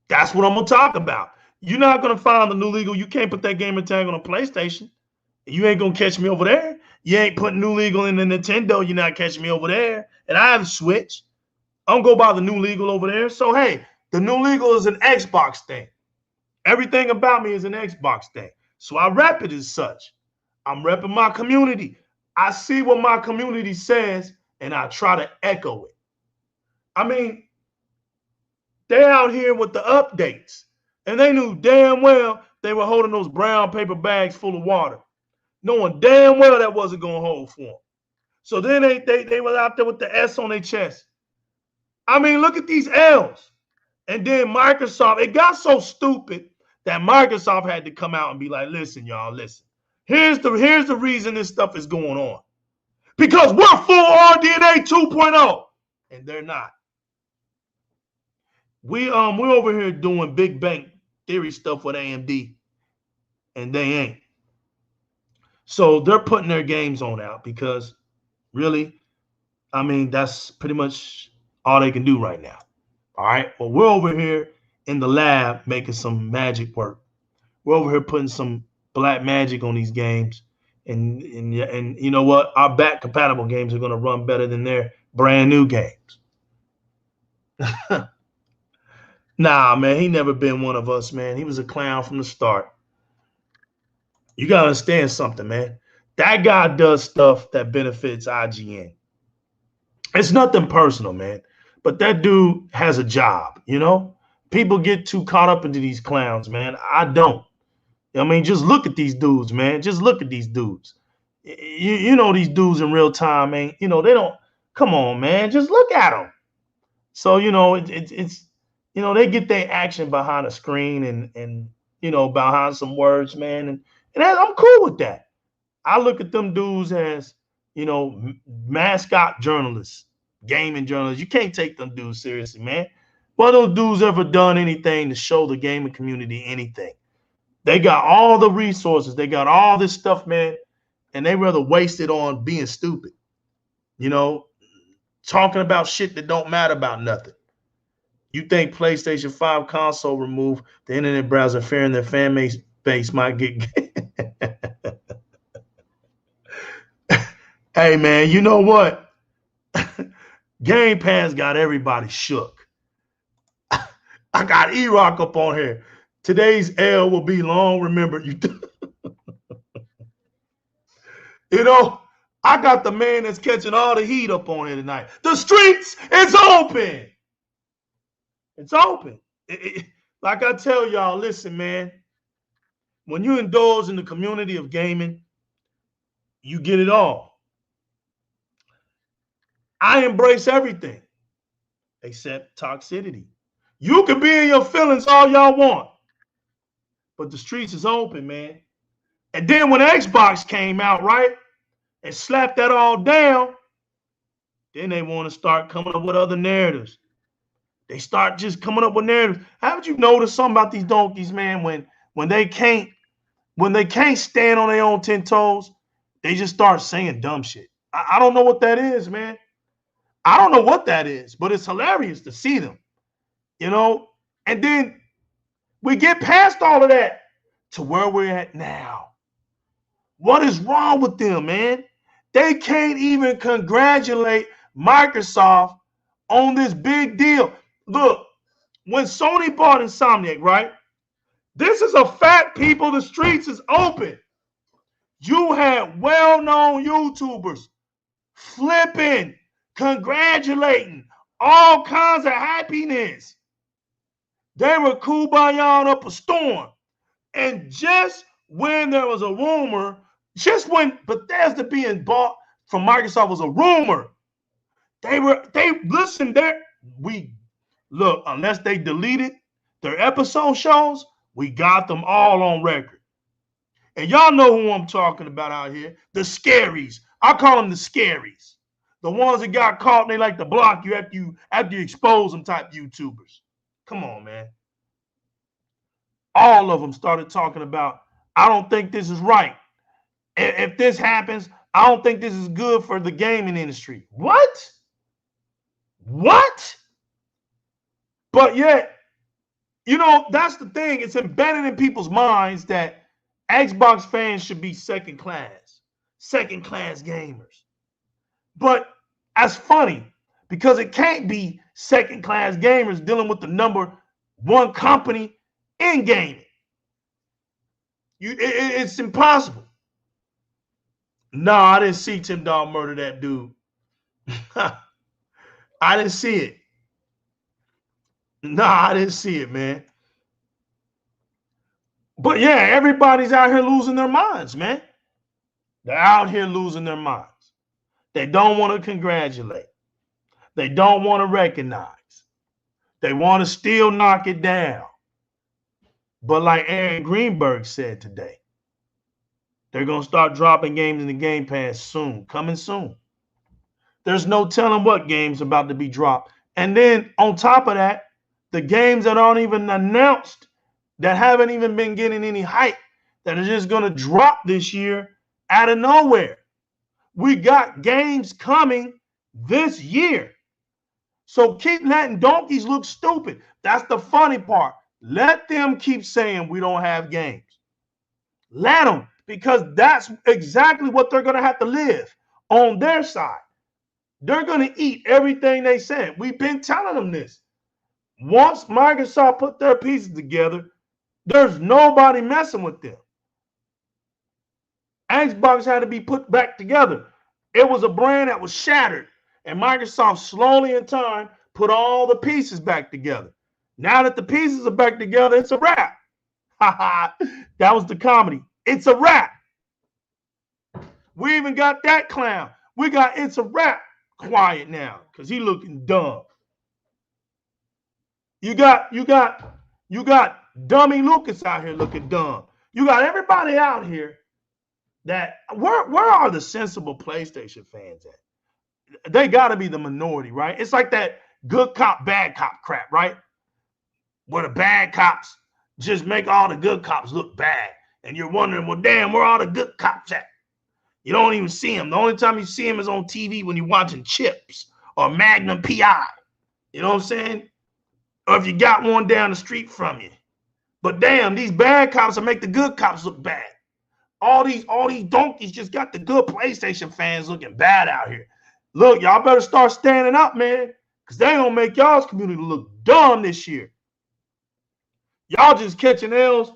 [SPEAKER 1] that's what I'm going to talk about. You're not going to find the new legal. You can't put that gamer tag on a PlayStation. You ain't going to catch me over there. You ain't putting new legal in the Nintendo. You're not catching me over there. And I have a Switch. I'm going to go buy the new legal over there. So, hey, the new legal is an Xbox thing. Everything about me is an Xbox thing. So I rep it as such. I'm repping my community. I see what my community says, and I try to echo it. I mean, they're out here with the updates. And they knew damn well they were holding those brown paper bags full of water, knowing damn well that wasn't going to hold for them. So then they were out there with the S on their chest. I mean, look at these L's. And then Microsoft, it got so stupid that Microsoft had to come out and be like, listen, y'all, listen. Here's the reason this stuff is going on. Because we're full RDNA 2.0. And they're not. We're over here doing Big Bang Theory stuff with AMD. And they ain't. So they're putting their games on out because really, I mean, that's pretty much all they can do right now. All right. Well, we're over here in the lab making some magic work. We're over here putting some black magic on these games. And you know what? Our back compatible games are going to run better than their brand new games. Nah, man, he never been one of us, man. He was a clown from the start. You got to understand something, man. That guy does stuff that benefits IGN. It's nothing personal, man. But that dude has a job, you know? People get too caught up into these clowns, man. I don't. I mean, just look at these dudes, man. Just look at these dudes. You know these dudes in real time, man. You know, they don't. Come on, man. Just look at them. So, you know, it's you know, they get their action behind a screen and you know, behind some words, man. And I'm cool with that. I look at them dudes as, you know, mascot journalists, gaming journalists. You can't take them dudes seriously, man. What those dudes ever done anything to show the gaming community anything? They got all the resources. They got all this stuff, man, and they rather waste it on being stupid. You know, talking about shit that don't matter about nothing. You think PlayStation 5 console removed the internet browser, fearing their fan base might get. Hey, man, you know what? Game Pass got everybody shook. I got E-Rock up on here. Today's L will be long remembered. You know, I got the man that's catching all the heat up on here tonight. The streets is open. It's open. Like I tell y'all, listen, man. When you indulge in the community of gaming, you get it all. I embrace everything except toxicity. You can be in your feelings all y'all want, but the streets is open, man. And then when Xbox came out, right, and slapped that all down, then they want to start coming up with other narratives. They start just coming up with narratives. Haven't you noticed something about these donkeys, man? When they can't stand on their own 10 toes, they just start saying dumb shit. I don't know what that is, man. I don't know what that is, but it's hilarious to see them, you know? And then we get past all of that to where we're at now. What is wrong with them, man? They can't even congratulate Microsoft on this big deal. Look, when Sony bought Insomniac, right? This is a fact, people. The streets is open. You had well-known YouTubers flipping, congratulating, all kinds of happiness. They were kumbaya up a storm. And just when there was a rumor, just when Bethesda being bought from Microsoft was a rumor, unless they deleted their episode shows, we got them all on record. And y'all know who I'm talking about out here. The scaries. I call them the scaries. The ones that got caught and they like to block you after you expose them type YouTubers. Come on, man. All of them started talking about, I don't think this is right. If this happens, I don't think this is good for the gaming industry. What? But yet, you know, that's the thing. It's embedded in people's minds that Xbox fans should be second class gamers. But that's funny because it can't be second class gamers dealing with the number one company in gaming. It's impossible. No, I didn't see Tim Dog murder that dude. I didn't see it. No, I didn't see it, man. But yeah, everybody's out here losing their minds, man. They're out here losing their minds. They don't want to congratulate. They don't want to recognize. They want to still knock it down. But like Aaron Greenberg said today, they're going to start dropping games in the Game Pass soon, coming soon. There's no telling what games about to be dropped. And then on top of that, the games that aren't even announced, that haven't even been getting any hype, that are just going to drop this year out of nowhere. We got games coming this year. So keep letting donkeys look stupid. That's the funny part. Let them keep saying we don't have games. Let them, because that's exactly what they're going to have to live on their side. They're going to eat everything they said. We've been telling them this. Once Microsoft put their pieces together, there's nobody messing with them. Xbox had to be put back together. It was a brand that was shattered, and Microsoft slowly in time put all the pieces back together. Now that the pieces are back together, it's a wrap. That was the comedy. It's a wrap. We even got that clown. We got it's a wrap quiet now because he looking dumb. You got dummy Lucas out here looking dumb. You got everybody out here that where are the sensible PlayStation fans at? They got to be the minority, right? It's like that good cop, bad cop crap, right? Where the bad cops just make all the good cops look bad. And you're wondering, well, damn, where are all the good cops at? You don't even see them. The only time you see them is on TV when you're watching Chips or Magnum PI. You know what I'm saying? Or if you got one down the street from you. But damn, these bad cops will make the good cops look bad. All these donkeys just got the good PlayStation fans looking bad out here. Look, y'all better start standing up, man, because they gonna make y'all's community look dumb this year. Y'all just catching L's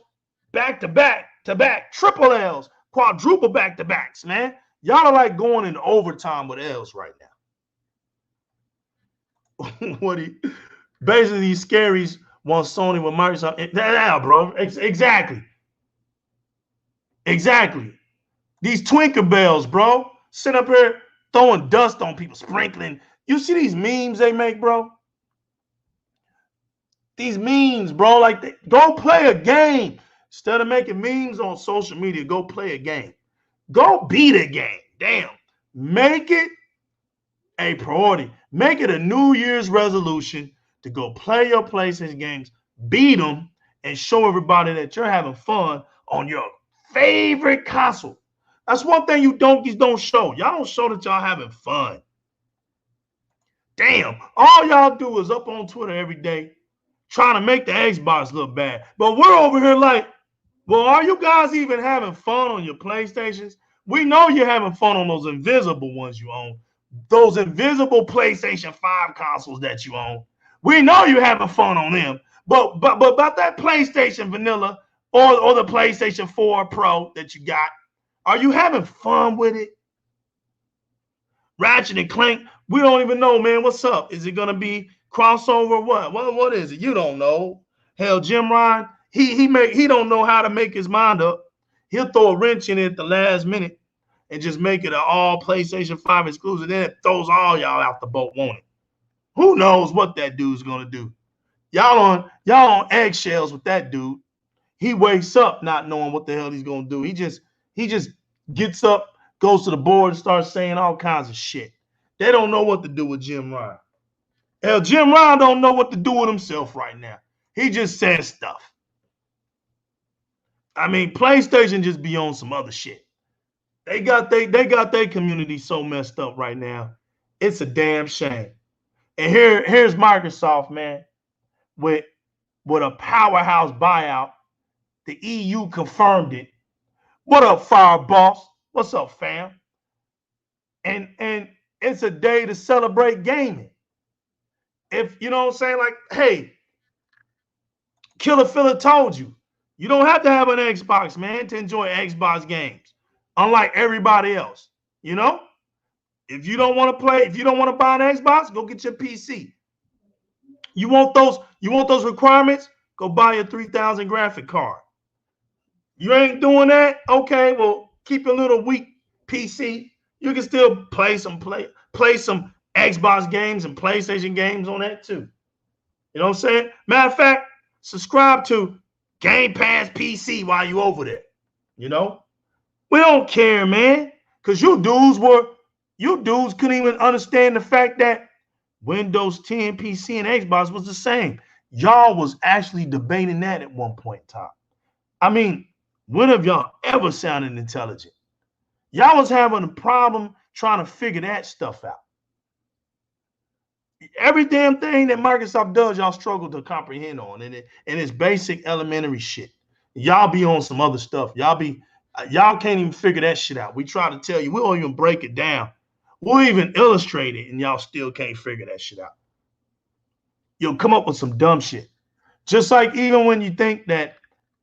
[SPEAKER 1] back to back, triple L's, quadruple back to backs, man. Y'all are like going into overtime with L's right now. Basically, these scaries want Sony with Microsoft. Yeah, bro. Exactly. These Tinkerbells, bro, sit up here throwing dust on people, sprinkling. You see these memes they make, bro? These memes, bro, like go play a game. Instead of making memes on social media, go play a game. Go beat a game. Damn. Make it a priority. Make it a New Year's resolution to go play your PlayStation games, beat them, and show everybody that you're having fun on your favorite console. That's one thing you donkeys don't show. Y'all don't show that y'all having fun. Damn. All y'all do is up on Twitter every day trying to make the Xbox look bad. But we're over here like, well, are you guys even having fun on your PlayStations? We know you're having fun on those invisible ones you own. Those invisible PlayStation 5 consoles that you own. We know you're having fun on them. But about that PlayStation Vanilla or the PlayStation 4 Pro that you got, are you having fun with it? Ratchet and Clank, we don't even know, man. What's up? Is it going to be crossover? What is it? You don't know. Hell, Jim Ryan, he don't know how to make his mind up. He'll throw a wrench in it at the last minute and just make it an all PlayStation 5 exclusive. Then it throws all y'all out the boat, won't it? Who knows what that dude's going to do? Y'all on eggshells with that dude. He wakes up not knowing what the hell he's going to do. He just gets up, goes to the board, and starts saying all kinds of shit. They don't know what to do with Jim Ryan. Hell, Jim Ryan don't know what to do with himself right now. He just says stuff. I mean, PlayStation just be on some other shit. They got their community so messed up right now. It's a damn shame. And here's Microsoft, man, with a powerhouse buyout. The EU confirmed it. What up, Fire Boss? What's up, fam? And it's a day to celebrate gaming. If you know what I'm saying, like, hey, Killer Phillip told you, you don't have to have an Xbox, man, to enjoy Xbox games. Unlike everybody else, you know? If you don't want to play, if you don't want to buy an Xbox, go get your PC. You want those requirements? Go buy a 3000 graphic card. You ain't doing that? Okay, well, keep a little weak PC. You can still play some Xbox games and PlayStation games on that too. You know what I'm saying? Matter of fact, subscribe to Game Pass PC while you over there. You know? We don't care, man. Cause you dudes couldn't even understand the fact that Windows 10 PC and Xbox was the same. Y'all was actually debating that at one point in time. I mean, when have y'all ever sounded intelligent? Y'all was having a problem trying to figure that stuff out. Every damn thing that Microsoft does, y'all struggle to comprehend on, and it's basic elementary shit. Y'all be on some other stuff. Y'all can't even figure that shit out. We try to tell you, we don't even break it down. We'll even illustrate it, and y'all still can't figure that shit out. You'll come up with some dumb shit. Just like even when you think that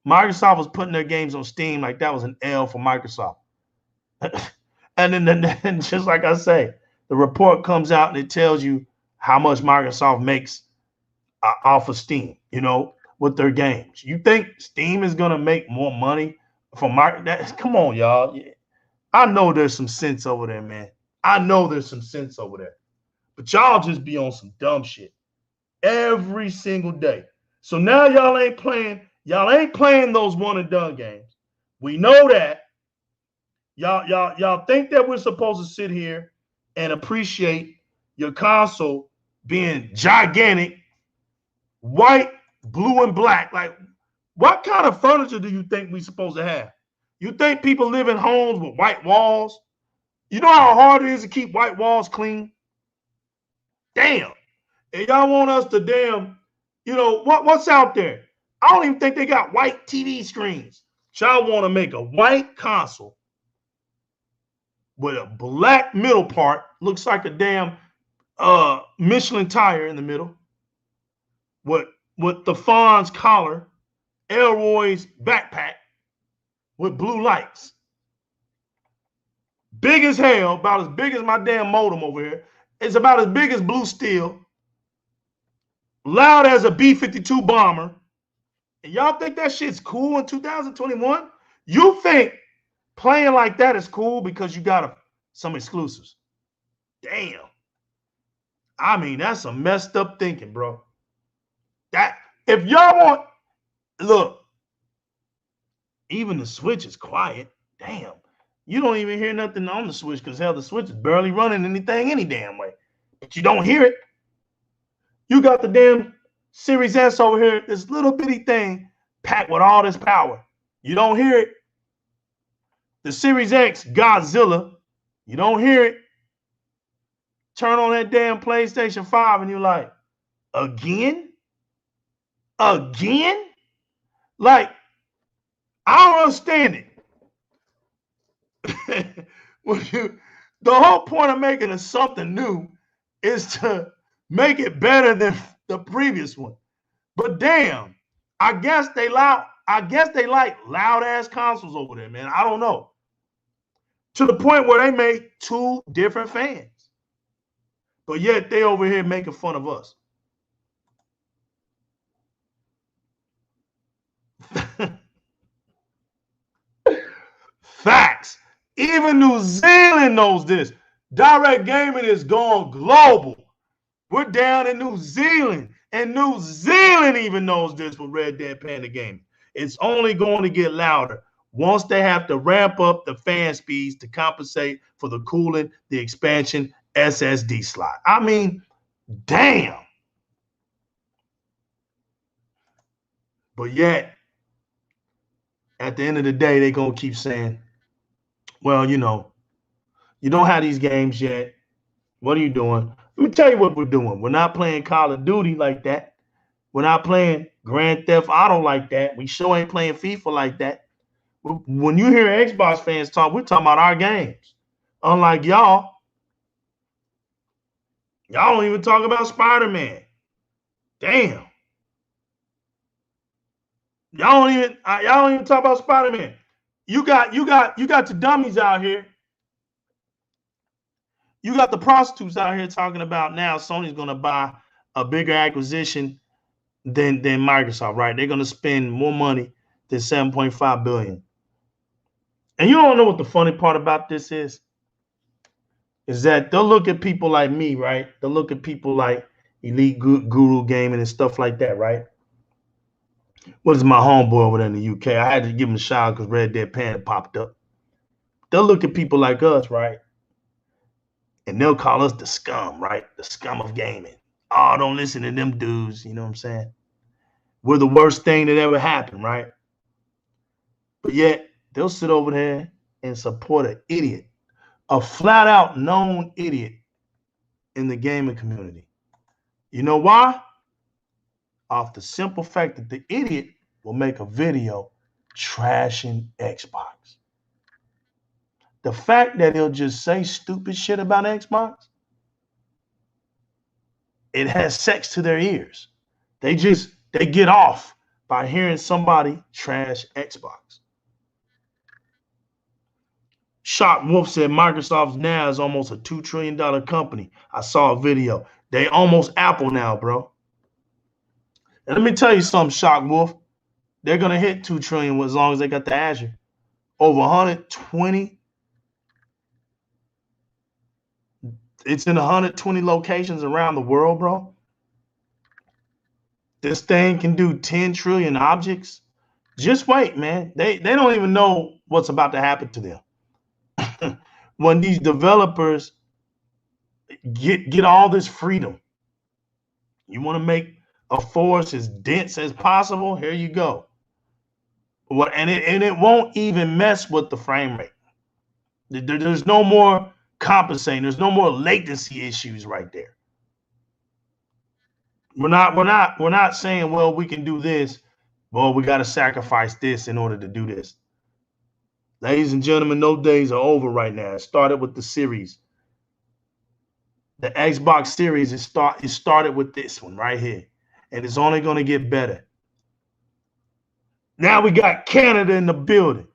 [SPEAKER 1] Microsoft was putting their games on Steam, like that was an L for Microsoft. And then just like I say, the report comes out and it tells you how much Microsoft makes off of Steam, you know, with their games. You think Steam is going to make more money from come on, y'all. I know there's some sense over there, man. I know there's some sense over there. But y'all just be on some dumb shit every single day. So now y'all ain't playing those one and done games. We know that. Y'all think that we're supposed to sit here and appreciate your console being gigantic, white, blue, and black. Like, what kind of furniture do you think we're supposed to have? You think people live in homes with white walls? You know how hard it is to keep white walls clean? Damn. And y'all want us to what's out there? I don't even think they got white TV screens. Y'all want to make a white console with a black middle part, looks like a damn Michelin tire in the middle, with the Fawn's collar, Elroy's backpack, with blue lights. Big as hell, about as big as my damn modem over here. It's about as big as Blue Steel. Loud as a B-52 bomber. And y'all think that shit's cool in 2021? You think playing like that is cool because you got some exclusives? Damn. I mean, that's some messed up thinking, bro. That if y'all want, look, even the Switch is quiet. Damn. You don't even hear nothing on the Switch because hell, the Switch is barely running anything any damn way. But you don't hear it. You got the damn Series S over here, this little bitty thing packed with all this power. You don't hear it. The Series X, Godzilla, you don't hear it. Turn on that damn PlayStation 5 and you're like, again? Again? Like, I don't understand it. The whole point of making it something new is to make it better than the previous one. But damn, I guess they like loud ass consoles over there, man. I don't know. To the point where they make two different fans. But yet they over here making fun of us. Facts. Even New Zealand knows this. Direct gaming is going global. We're down in New Zealand. And New Zealand even knows this with Red Dead Panda Gaming. It's only going to get louder once they have to ramp up the fan speeds to compensate for the cooling, the expansion, SSD slot. I mean, damn. But yet, at the end of the day, they're going to keep saying, well, you don't have these games yet. What are you doing? Let me tell you what we're doing. We're not playing Call of Duty like that. We're not playing Grand Theft Auto like that. We sure ain't playing FIFA like that. When you hear Xbox fans talk, we're talking about our games. Unlike y'all don't even talk about Spider-Man. Damn. Y'all don't even talk about Spider-Man. You got the dummies out here. You got the prostitutes out here talking about now Sony's going to buy a bigger acquisition than Microsoft, right? They're going to spend more money than $7.5 billion And you don't know what the funny part about this is that they'll look at people like me, right? They'll look at people like Elite Guru Gaming and stuff like that, right? What is my homeboy over there in the UK? I had to give him a shout out because Red Dead Panda popped up. They'll look at people like us, right? And they'll call us the scum, right? The scum of gaming. Oh, don't listen to them dudes. You know what I'm saying? We're the worst thing that ever happened, right? But yet they'll sit over there and support an idiot, a flat out known idiot in the gaming community. You know why? Off the simple fact that the idiot will make a video trashing Xbox. The fact that he'll just say stupid shit about Xbox, it has sex to their ears. They get off by hearing somebody trash Xbox. Shock Wolf said Microsoft now is almost a $2 trillion company. I saw a video. They almost Apple now, bro. And let me tell you something, Shock Wolf. They're going to hit $2 trillion as long as they got the Azure. Over 120. It's in 120 locations around the world, bro. This thing can do 10 trillion objects. Just wait, man. They don't even know what's about to happen to them. When these developers get all this freedom, you want to make a force as dense as possible, here you go. And it won't even mess with the frame rate. There's no more compensating. There's no more latency issues right there. We're not saying, well, we can do this. Well, we got to sacrifice this in order to do this. Ladies and gentlemen, those days are over right now. It started with the series. The Xbox Series, it started with this one right here. And it's only going to get better. Now we got Canada in the building.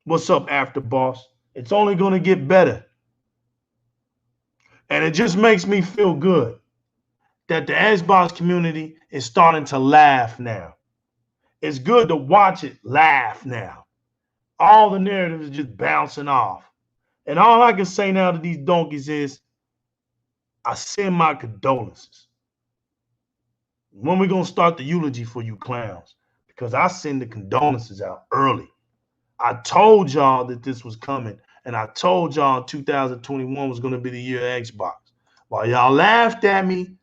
[SPEAKER 1] What's up, After Boss? It's only going to get better. And it just makes me feel good that the Xbox community is starting to laugh now. It's good to watch it laugh now. All the narratives are just bouncing off. And all I can say now to these donkeys is, I send my condolences. When we going to start the eulogy for you clowns? Because I send the condolences out early. I told y'all that this was coming. And I told y'all 2021 was going to be the year of Xbox. While y'all laughed at me,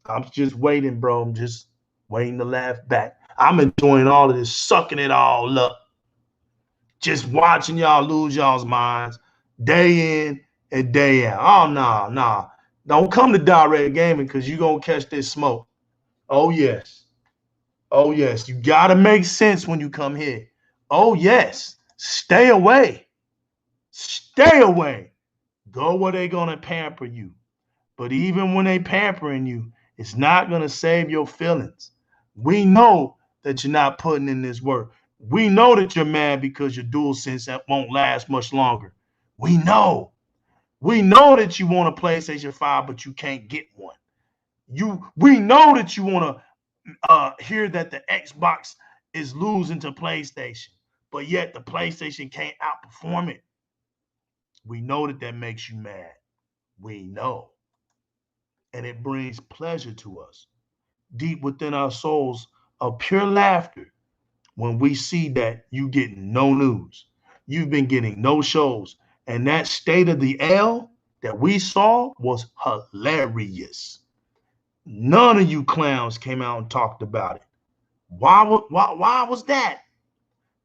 [SPEAKER 1] I'm just waiting, bro. I'm just waiting to laugh back. I'm enjoying all of this, sucking it all up. Just watching y'all lose y'all's minds day in and day out. Oh, nah. Don't come to Di-RRec Gaming because you're going to catch this smoke. Oh, yes. Oh, yes. You got to make sense when you come here. Oh, yes. Stay away. Stay away. Go where they're going to pamper you. But even when they pampering you, it's not going to save your feelings. We know that you're not putting in this work. We know that you're mad because your DualSense won't last much longer. We know. We know that you want a PlayStation 5, but you can't get one. We know that you want to hear that the Xbox is losing to PlayStation, but yet the PlayStation can't outperform it. We know that makes you mad. We know. And it brings pleasure to us, deep within our souls, of pure laughter when we see that you get no news. You've been getting no shows. And that state of the L that we saw was hilarious. None of you clowns came out and talked about it. Why was that?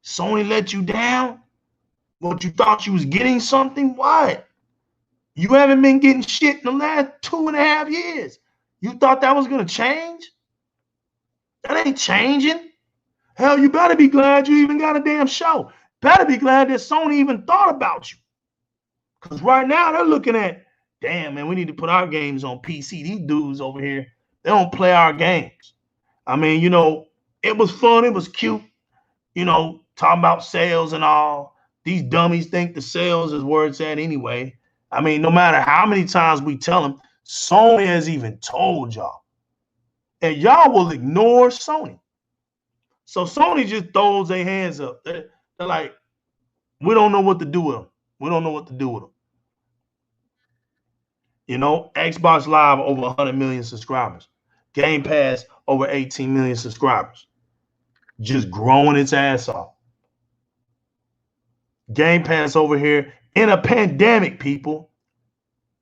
[SPEAKER 1] Sony let you down? What, you thought you was getting something? What? You haven't been getting shit in the last 2.5 years. You thought that was going to change? That ain't changing. Hell, you better be glad you even got a damn show. Better be glad that Sony even thought about you. Because right now they're looking at, damn, man, we need to put our games on PC. These dudes over here, they don't play our games. I mean, you know, it was fun. It was cute. You know, talking about sales and all. These dummies think the sales is where it's at anyway. I mean, no matter how many times we tell them, Sony has even told y'all. And y'all will ignore Sony. So Sony just throws their hands up. They're like, we don't know what to do with them. We don't know what to do with them. You know, Xbox Live over 100 million subscribers. Game Pass over 18 million subscribers. Just growing its ass off. Game Pass over here in a pandemic, people.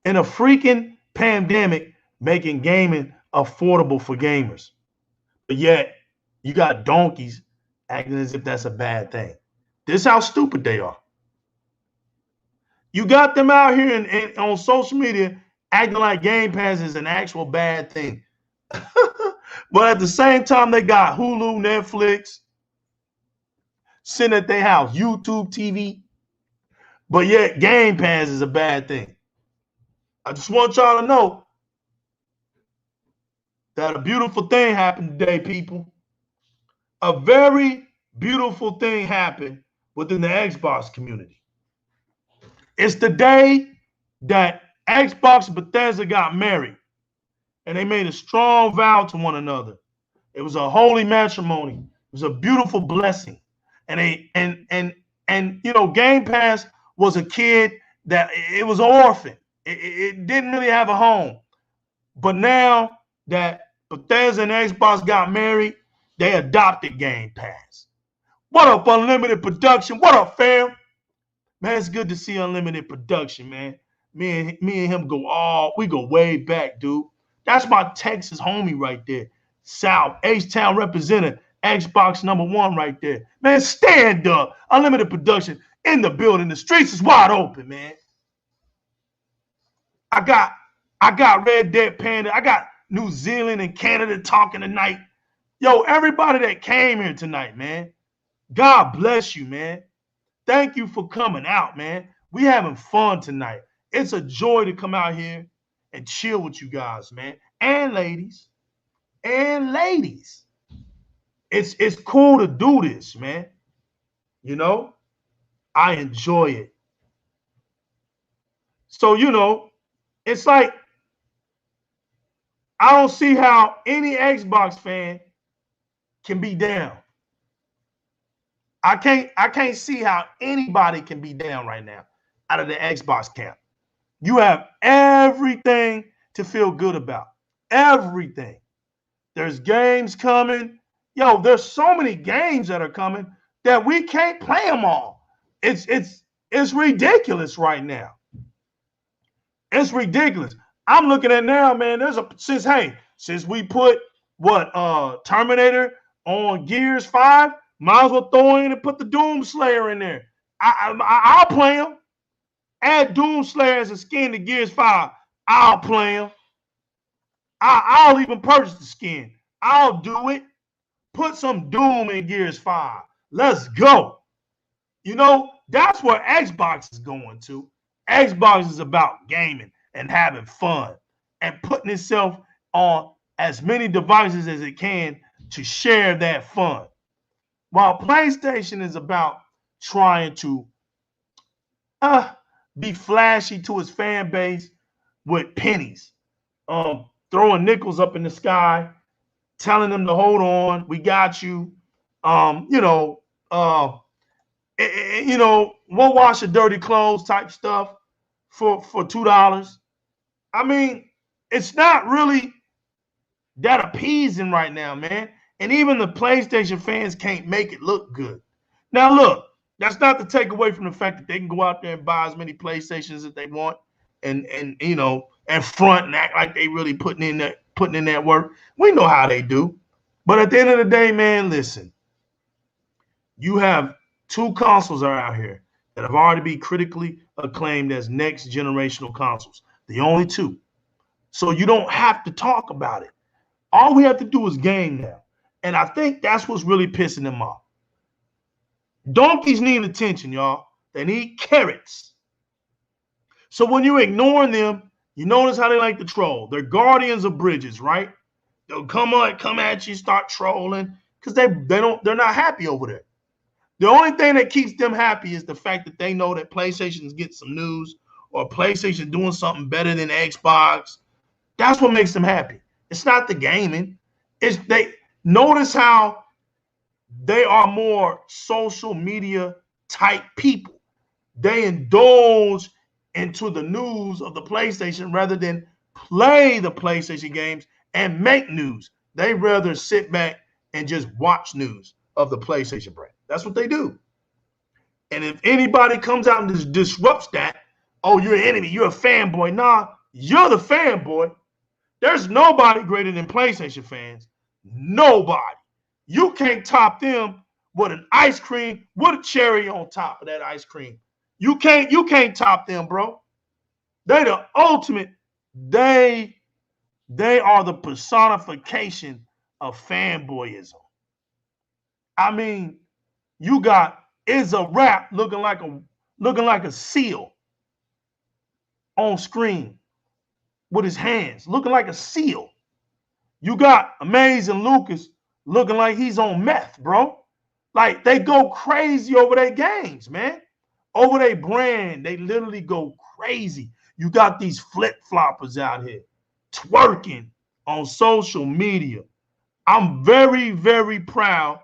[SPEAKER 1] In a freaking pandemic, making gaming affordable for gamers. But yet, you got donkeys acting as if that's a bad thing. This is how stupid they are. You got them out here and on social media acting like Game Pass is an actual bad thing. But at the same time, they got Hulu, Netflix, sitting at their house, YouTube TV. But yet, Game Pass is a bad thing. I just want y'all to know that a beautiful thing happened today, people. A very beautiful thing happened within the Xbox community. It's the day that Xbox and Bethesda got married, and they made a strong vow to one another. It was a holy matrimony. It was a beautiful blessing. And you know, Game Pass was a kid that it was an orphan. It didn't really have a home. But now that Bethesda and Xbox got married, they adopted Game Pass. What up, Unlimited Production? What up, fam? Man, it's good to see Unlimited Production, man. Me and him we go way back, dude. That's my Texas homie right there. South, H-Town representative, Xbox #1 right there. Man, stand up. Unlimited Production in the building. The streets is wide open, man. I got Red Dead Panda. I got New Zealand and Canada talking tonight. Yo, everybody that came here tonight, man, God bless you, man. Thank you for coming out, man. We having fun tonight. It's a joy to come out here and chill with you guys, man. And ladies. And ladies. It's cool to do this, man. You know, I enjoy it. So, you know, it's like I don't see how any Xbox fan can be down. I can't see how anybody can be down right now out of the Xbox camp. You have everything to feel good about. Everything. There's games coming. Yo, there's so many games that are coming that we can't play them all. It's ridiculous right now. It's ridiculous. I'm looking at now, man. Since we put Terminator on Gears 5, might as well throw in and put the Doom Slayer in there. I'll play him. Add Doom Slayer as a skin to Gears 5. I'll play him. I'll even purchase the skin. I'll do it. Put some Doom in Gears 5. Let's go. You know, that's where Xbox is going to. Xbox is about gaming and having fun and putting itself on as many devices as it can to share that fun. While PlayStation is about trying to be flashy to its fan base with pennies, throwing nickels up in the sky, telling them to hold on, we got you. We'll wash your dirty clothes type stuff for $2. I mean, it's not really that appeasing right now, man. And even the PlayStation fans can't make it look good. Now, look, that's not to take away from the fact that they can go out there and buy as many PlayStations as they want and front and act like they really putting in that work. We know how they do. But at the end of the day, man, listen, you have two consoles are out here that have already been critically acclaimed as next generational consoles. The only two. So you don't have to talk about it. All we have to do is game now. And I think that's what's really pissing them off. Donkeys need attention, y'all. They need carrots. So when you're ignoring them, you notice how they like to troll. They're guardians of bridges, right? They'll come at you, start trolling, because they're not happy over there. The only thing that keeps them happy is the fact that they know that PlayStation's getting some news or PlayStation doing something better than Xbox. That's what makes them happy. It's not the gaming. Notice how they are more social media type people. They indulge into the news of the PlayStation rather than play the PlayStation games and make news. They rather sit back and just watch news of the PlayStation brand. That's what they do. And if anybody comes out and disrupts that, oh, you're an enemy, you're a fanboy. Nah, you're the fanboy. There's nobody greater than PlayStation fans. Nobody. You can't top them with an ice cream with a cherry on top of that ice cream. You can't top them, bro. They the ultimate. They are the personification of fanboyism. I mean, you got Di-RRec looking like a seal on screen with his hands, looking like a seal. You got Amazing Lucas looking like he's on meth, bro. Like, they go crazy over their games, man. Over their brand, they literally go crazy. You got these flip-floppers out here twerking on social media. I'm very, very proud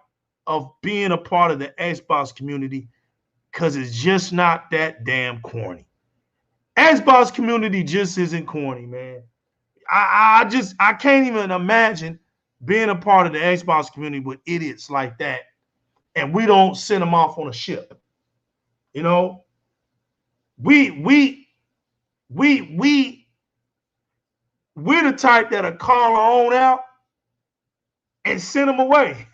[SPEAKER 1] of being a part of the Xbox community because it's just not that damn corny. Xbox community just isn't corny, man. I can't even imagine being a part of the Xbox community with idiots like that, and we don't send them off on a ship. You know, we're the type that'll call our own out and send them away.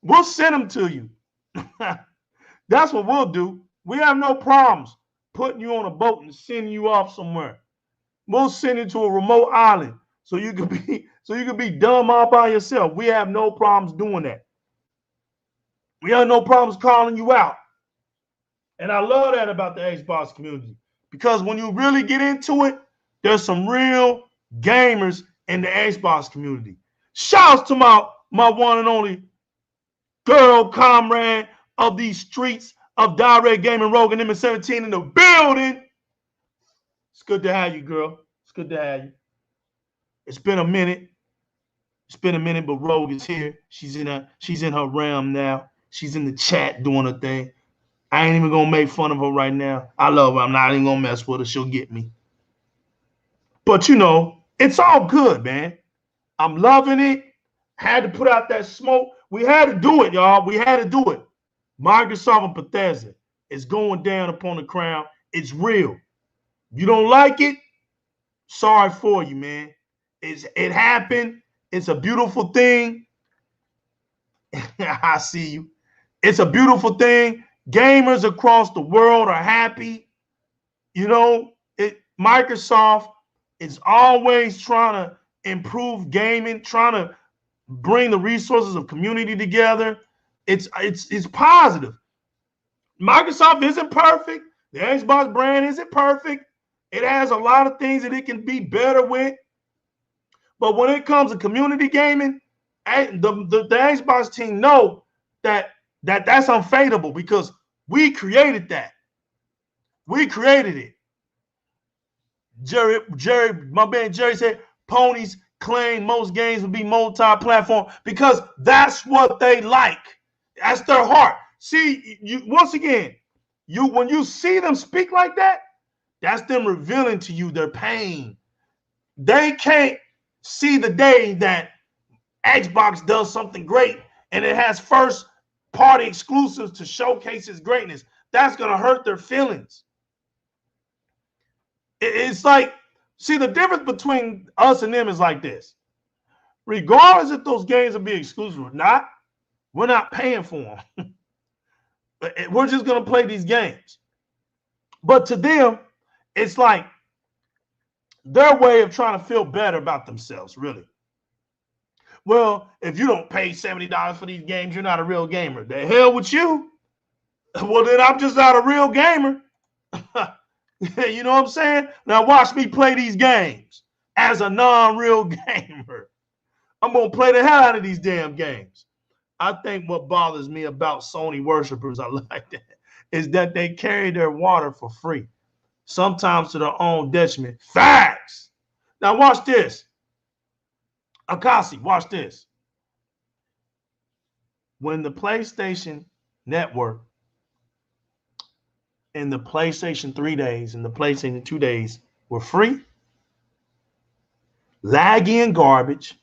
[SPEAKER 1] We'll send them to you. That's what we'll do. We have no problems putting you on a boat and sending you off somewhere. We'll send you to a remote island so you can be dumb all by yourself. We have no problems doing that. We have no problems calling you out. And I love that about the Xbox community, because when you really get into it, there's some real gamers in the Xbox community. Shouts to my one and only girl comrade of these streets of Di-RRec Gaming, Rogan M17 in the building. It's good to have you, girl. It's good to have you. It's been a minute. But Rogue is here. She's in her realm now. She's in the chat doing her thing. I ain't even gonna make fun of her right now. I love her. I'm not even gonna mess with her. She'll get me. But it's all good, man. I'm loving it. Had to put out that smoke. We had to do it, y'all. We had to do it. Microsoft and Bethesda is going down upon the crown. It's real. You don't like it? Sorry for you, man. It happened. It's a beautiful thing. I see you. It's a beautiful thing. Gamers across the world are happy. Microsoft is always trying to improve gaming, trying to bring the resources of community together. It's positive. Microsoft isn't perfect. The Xbox brand isn't perfect. It has a lot of things that it can be better with. But when it comes to community gaming, the Xbox team know that's unfadable, because we created that. We created it. Jerry, my man Jerry said ponies claim most games will be multi-platform because that's what they like. That's their heart. See, once again, when you see them speak like that, that's them revealing to you their pain. They can't see the day that Xbox does something great and it has first-party exclusives to showcase its greatness. That's going to hurt their feelings. It's like, see, the difference between us and them is like this. Regardless if those games will be exclusive or not, we're not paying for them. We're just going to play these games. But to them, it's like their way of trying to feel better about themselves, really. Well, if you don't pay $70 for these games, you're not a real gamer. The hell with you. Well, then I'm just not a real gamer. You know what I'm saying? Now watch me play these games as a non-real gamer. I'm going to play the hell out of these damn games. I think what bothers me about Sony worshipers, I like that, is that they carry their water for free, sometimes to their own detriment. Facts. Now watch this. Akasi, watch this. When the PlayStation network in the PlayStation 3 days and the PlayStation 2 days were free, laggy and garbage,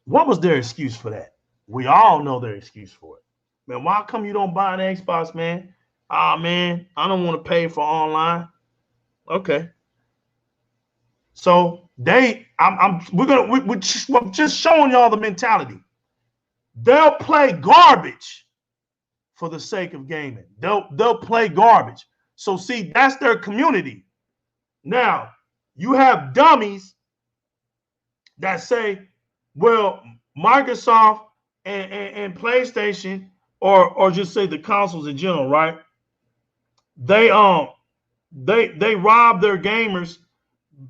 [SPEAKER 1] what was their excuse for that? We all know their excuse for it. Man, why come you don't buy an Xbox, man? Ah, man, I don't want to pay for online. Okay. So we're just showing y'all the mentality. They'll play garbage for the sake of gaming. They'll play garbage. So see, that's their community. Now, you have dummies that say, well, Microsoft and PlayStation, or just say the consoles in general, right? They rob their gamers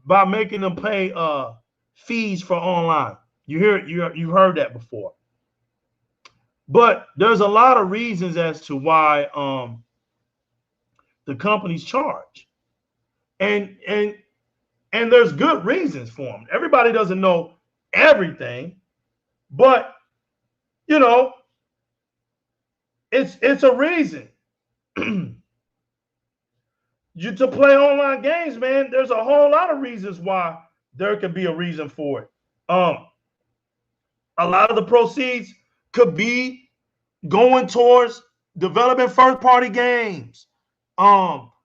[SPEAKER 1] by making them pay fees for online. You heard that before. But there's a lot of reasons as to why the companies charge. And there's good reasons for them. Everybody doesn't know everything, but you know, it's a reason. You to play online games, man, there's a whole lot of reasons why there could be a reason for it. A lot of the proceeds could be going towards developing first-party games.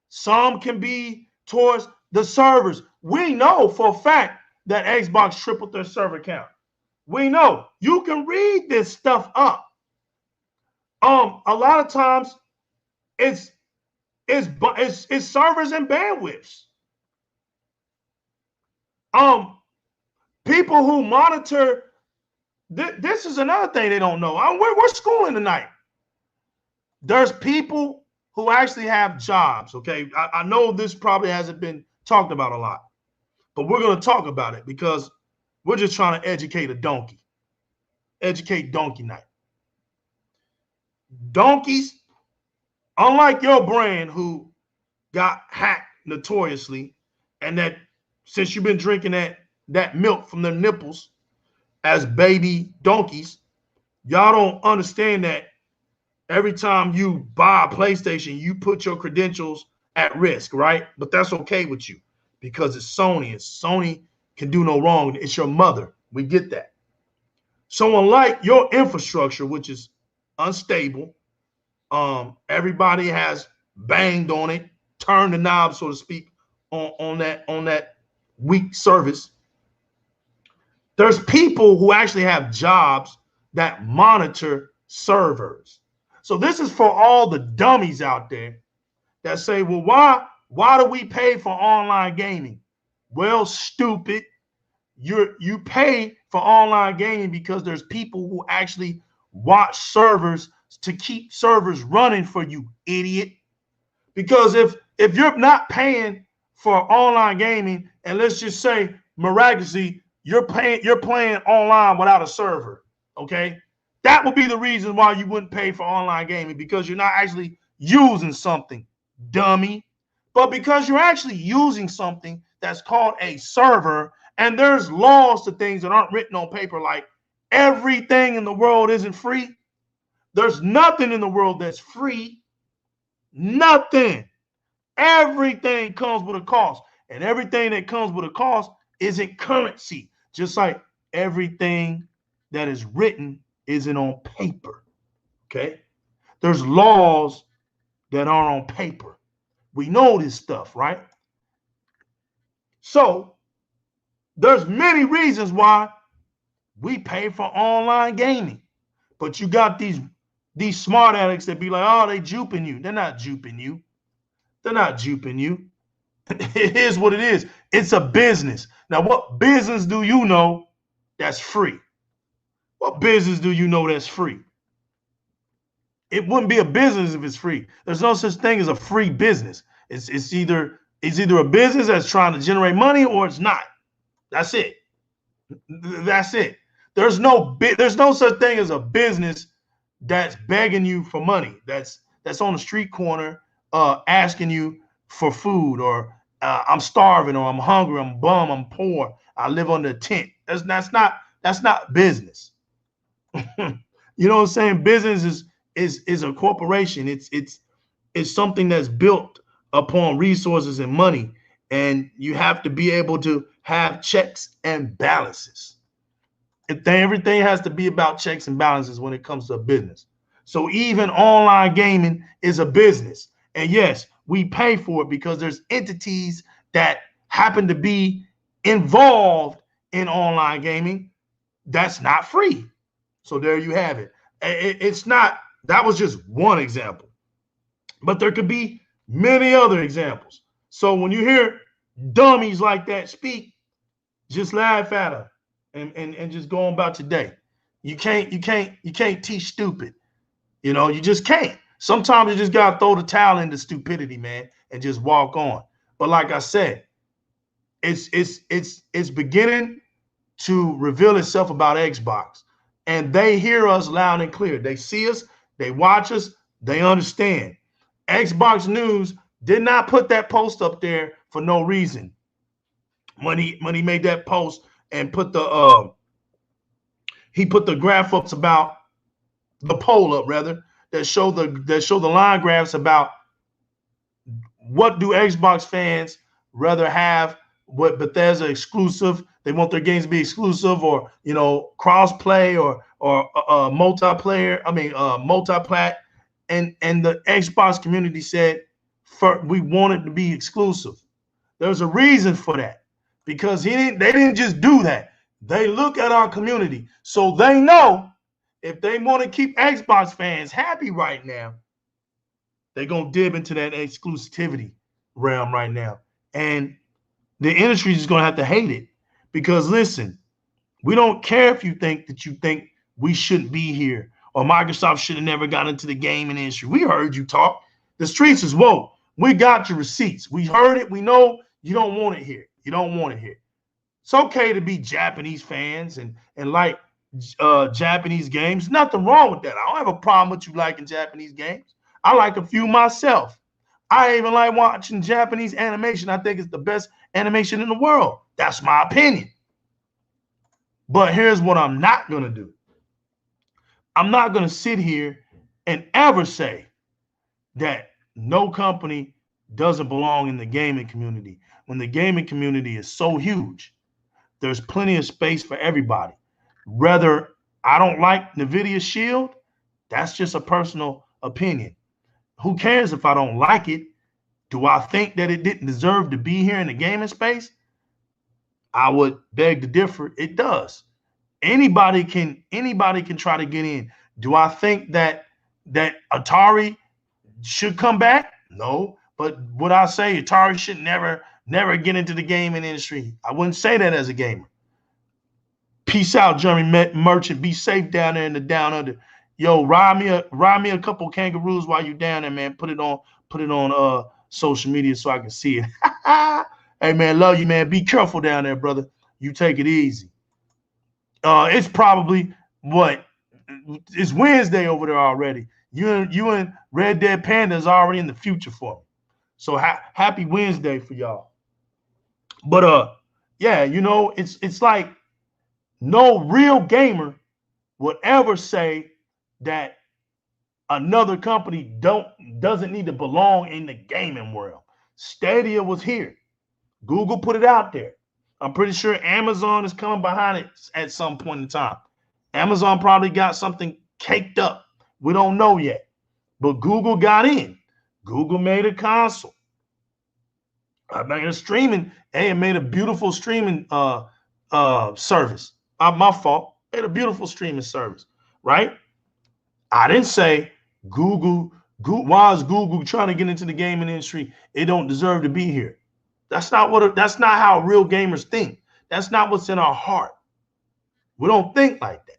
[SPEAKER 1] Some can be towards the servers. We know for a fact that Xbox tripled their server count. We know. You can read this stuff up. A lot of times it's servers and bandwidths. People who monitor this is another thing they don't know. We're schooling tonight. There's people who actually have jobs. Okay, I know this probably hasn't been talked about a lot, but we're going to talk about it because we're just trying to educate a donkey. Educate donkey night. Donkeys, unlike your brand who got hacked notoriously, and that since you've been drinking that milk from their nipples as baby donkeys, y'all don't understand that every time you buy a PlayStation, you put your credentials at risk, right? But that's okay with you because it's Sony. Sony can do no wrong. It's your mother. We get that. So unlike your infrastructure, which is unstable, everybody has banged on it, turned the knob, so to speak, on that weak service. There's people who actually have jobs that monitor servers. So this is for all the dummies out there that say, well, why do we pay for online gaming? Well, stupid. You pay for online gaming because there's people who actually watch servers to keep servers running for you, idiot. Because if you're not paying for online gaming, and let's just say miraculously you're playing online without a server, okay? That would be the reason why you wouldn't pay for online gaming, because you're not actually using something, dummy. But because you're actually using something that's called a server, and there's laws to things that aren't written on paper, like everything in the world isn't free. There's nothing in the world that's free. Nothing. Everything comes with a cost. And everything that comes with a cost isn't currency. Just like everything that is written isn't on paper. Okay? There's laws that aren't on paper. We know this stuff, right? So there's many reasons why we pay for online gaming. But you got these smart addicts that be like, oh, they duping you. They're not duping you. They're not duping you. It is what it is. It's a business. Now, what business do you know that's free? What business do you know that's free? It wouldn't be a business if it's free. There's no such thing as a free business. It's either a business that's trying to generate money or it's not. That's it. That's it. There's no such thing as a business that's begging you for money. That's on the street corner asking you for food, or I'm starving, or I'm hungry, I'm bum, I'm poor, I live under a tent. That's not business. You know what I'm saying? Business is a corporation. It's something that's built upon resources and money, and you have to be able to have checks and balances. Everything has to be about checks and balances when it comes to a business. So even online gaming is a business. And yes, we pay for it because there's entities that happen to be involved in online gaming. That's not free. So there you have it. It's not, that was just one example, but there could be many other examples. So when you hear dummies like that speak, just laugh at them and just go on about your day. You can't teach stupid. You just can't. Sometimes you just gotta throw the towel into stupidity, man, and just walk on. But like I said, it's beginning to reveal itself about Xbox. And they hear us loud and clear. They see us, they watch us, they understand. Xbox News did not put that post up there for no reason. When he made that post and put the graph ups about the poll up rather that show the line graphs about what do Xbox fans rather have, what Bethesda exclusive, they want their games to be exclusive, or cross play, or multiplayer, multi-plat, and the Xbox community said we want it to be exclusive. There's a reason for that, because they didn't just do that. They look at our community, so they know if they want to keep Xbox fans happy right now, they're going to dip into that exclusivity realm right now. And the industry is going to have to hate it, because listen, we don't care if you think we shouldn't be here, or Microsoft should have never got into the gaming industry. We heard you talk. The streets is woke. We got your receipts. We heard it. We know you don't want it here. You don't want it here. It's okay to be Japanese fans and like Japanese games. Nothing wrong with that. I don't have a problem with you liking Japanese games. I like a few myself. I even like watching Japanese animation. I think it's the best animation in the world. That's my opinion. But here's what I'm not going to do. I'm not going to sit here and ever say that no company doesn't belong in the gaming community, when the gaming community is so huge. There's plenty of space for everybody. Whether I don't like NVIDIA Shield, that's just a personal opinion. Who cares if I don't like it? Do I think that it didn't deserve to be here in the gaming space? I would beg to differ. It does. Anybody can try to get in. Do I think that Atari should come back? No. But would I say Atari should never get into the gaming industry? I wouldn't say that as a gamer. Peace out, Jeremy Merchant. Be safe down there in the down under. Yo, ride me a couple kangaroos while you're down there, man. Put it on social media so I can see it. Hey man, love you, man. Be careful down there, brother. You take it easy. It's probably it's Wednesday over there already. You and Red Dead Panda is already in the future for me. So happy Wednesday for y'all. But yeah, it's like no real gamer would ever say that another company doesn't need to belong in the gaming world. Stadia was here. Google put it out there. I'm pretty sure Amazon is coming behind it at some point in time. Amazon probably got something caked up. We don't know yet. But Google got in. Google made a console. I made a streaming. Hey, it made a beautiful streaming service. My fault. Made a beautiful streaming service, right? I didn't say Google. Why is Google trying to get into the gaming industry? It don't deserve to be here. That's not how real gamers think. That's not what's in our heart. We don't think like that,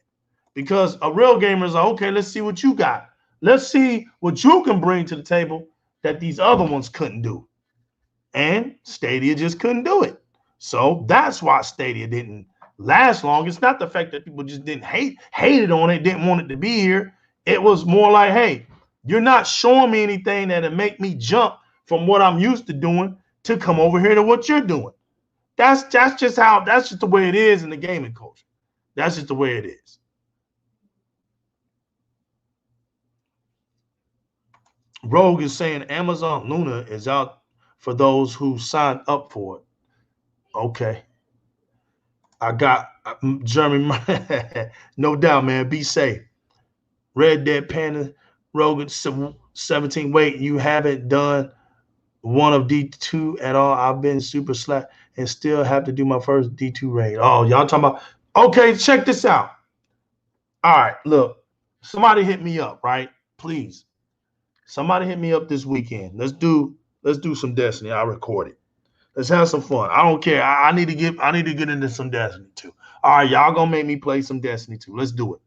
[SPEAKER 1] because a real gamer is like, okay, let's see what you got. Let's see what you can bring to the table that these other ones couldn't do. And Stadia just couldn't do it. So that's why Stadia didn't last long. It's not the fact that people just didn't hated on it, didn't want it to be here. It was more like, hey, you're not showing me anything that'll make me jump from what I'm used to doing to come over here to what you're doing. That's just the way it is in the gaming culture. That's just the way it is. Rogue is saying Amazon Luna is out for those who signed up for it. Okay. I got Jeremy. No doubt, man. Be safe. Red Dead Panda, Rogan 17. Wait, you haven't done one of D2 at all? I've been super slack and still have to do my first D2 raid. Oh, y'all talking about? Okay, check this out. All right, look. Somebody hit me up, right? Please. Somebody hit me up this weekend. Let's do some Destiny. I'll record it. Let's have some fun. I don't care. I need to get into some Destiny too. All right, y'all gonna make me play some Destiny too. Let's do it.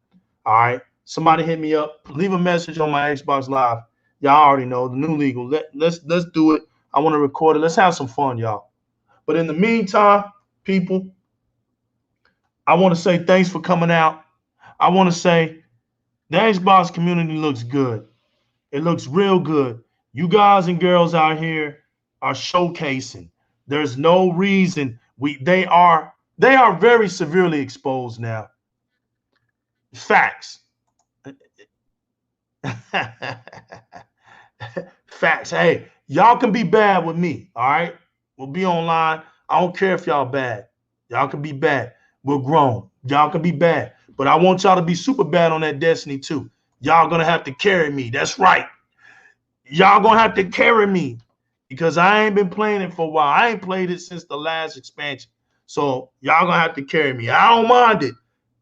[SPEAKER 1] All right. Somebody hit me up. Leave a message on my Xbox Live. Y'all already know the new legal. Let's do it. I want to record it. Let's have some fun, y'all. But in the meantime, people, I want to say thanks for coming out. I want to say the Xbox community looks good. It looks real good. You guys and girls out here are showcasing. There's no reason they are very severely exposed now. Facts. Facts. Hey, y'all can be bad with me. All right. We'll be online. I don't care if y'all bad. Y'all can be bad. We're grown. Y'all can be bad. But I want y'all to be super bad on that Destiny too. Y'all gonna have to carry me. That's right. Y'all gonna have to carry me because I ain't been playing it for a while. I ain't played it since the last expansion. So y'all gonna have to carry me. I don't mind it.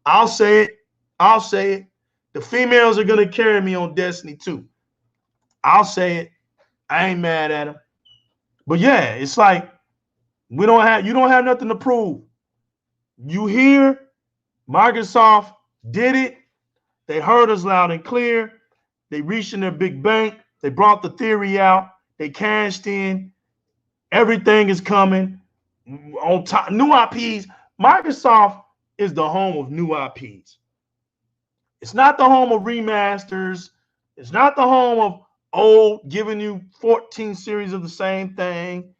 [SPEAKER 1] I'll say it. I'll say it. The females are gonna carry me on Destiny too. I'll say it. I ain't mad at them. But yeah, it's like you don't have nothing to prove. You hear Microsoft did it. They heard us loud and clear. They reached in their big bank. They brought the theory out. They cashed in. Everything is coming on top. New IPs. Microsoft is the home of new IPs. It's not the home of remasters. It's not the home of old, giving you 14 series of the same thing.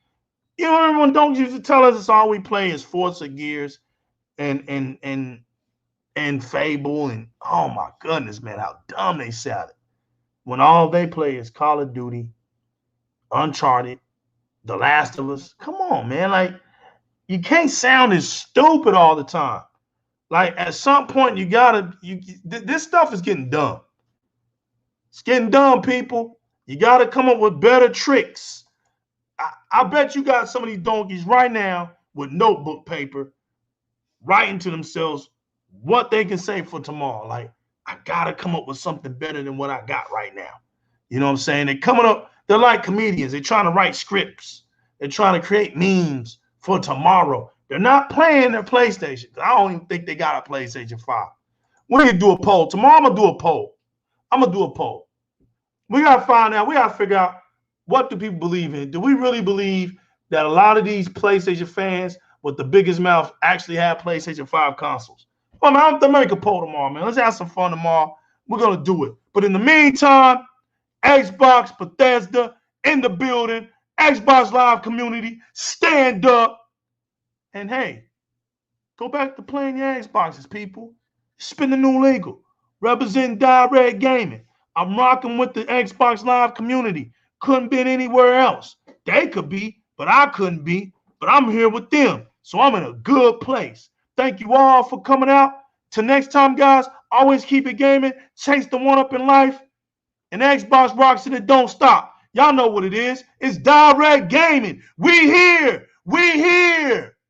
[SPEAKER 1] You know, everyone don't used to tell us it's all we play is Forza Gears and Fable and oh my goodness, man, how dumb they sounded. When all they play is Call of Duty, Uncharted, The Last of Us. Come on, man. Like, you can't sound as stupid all the time. Like, at some point, this stuff is getting dumb. It's getting dumb, people. You got to come up with better tricks. I bet you got some of these donkeys right now with notebook paper writing to themselves what they can say for tomorrow. Like, I got to come up with something better than what I got right now. You know what I'm saying? They're coming up. They're like comedians. They're trying to write scripts. They're trying to create memes for tomorrow. They're not playing their PlayStation. I don't even think they got a PlayStation 5. We're going to do a poll. Tomorrow I'm going to do a poll. I'm going to do a poll. We got to find out. We got to figure out, what do people believe in? Do we really believe that a lot of these PlayStation fans with the biggest mouth actually have PlayStation 5 consoles? Well, man, I'm going to make a poll tomorrow, man. Let's have some fun tomorrow. We're going to do it. But in the meantime, Xbox, Bethesda, in the building, Xbox Live community, stand up. And hey, go back to playing your Xboxes, people. Spin the new legal. Representing Di-RRec Gaming. I'm rocking with the Xbox Live community. Couldn't be anywhere else. They could be, but I couldn't be. But I'm here with them. So I'm in a good place. Thank you all for coming out. Till next time, guys, always keep it gaming. Chase the one up in life. And Xbox rocks it and don't stop. Y'all know what it is. It's Di-RRec Gaming. We here. We here.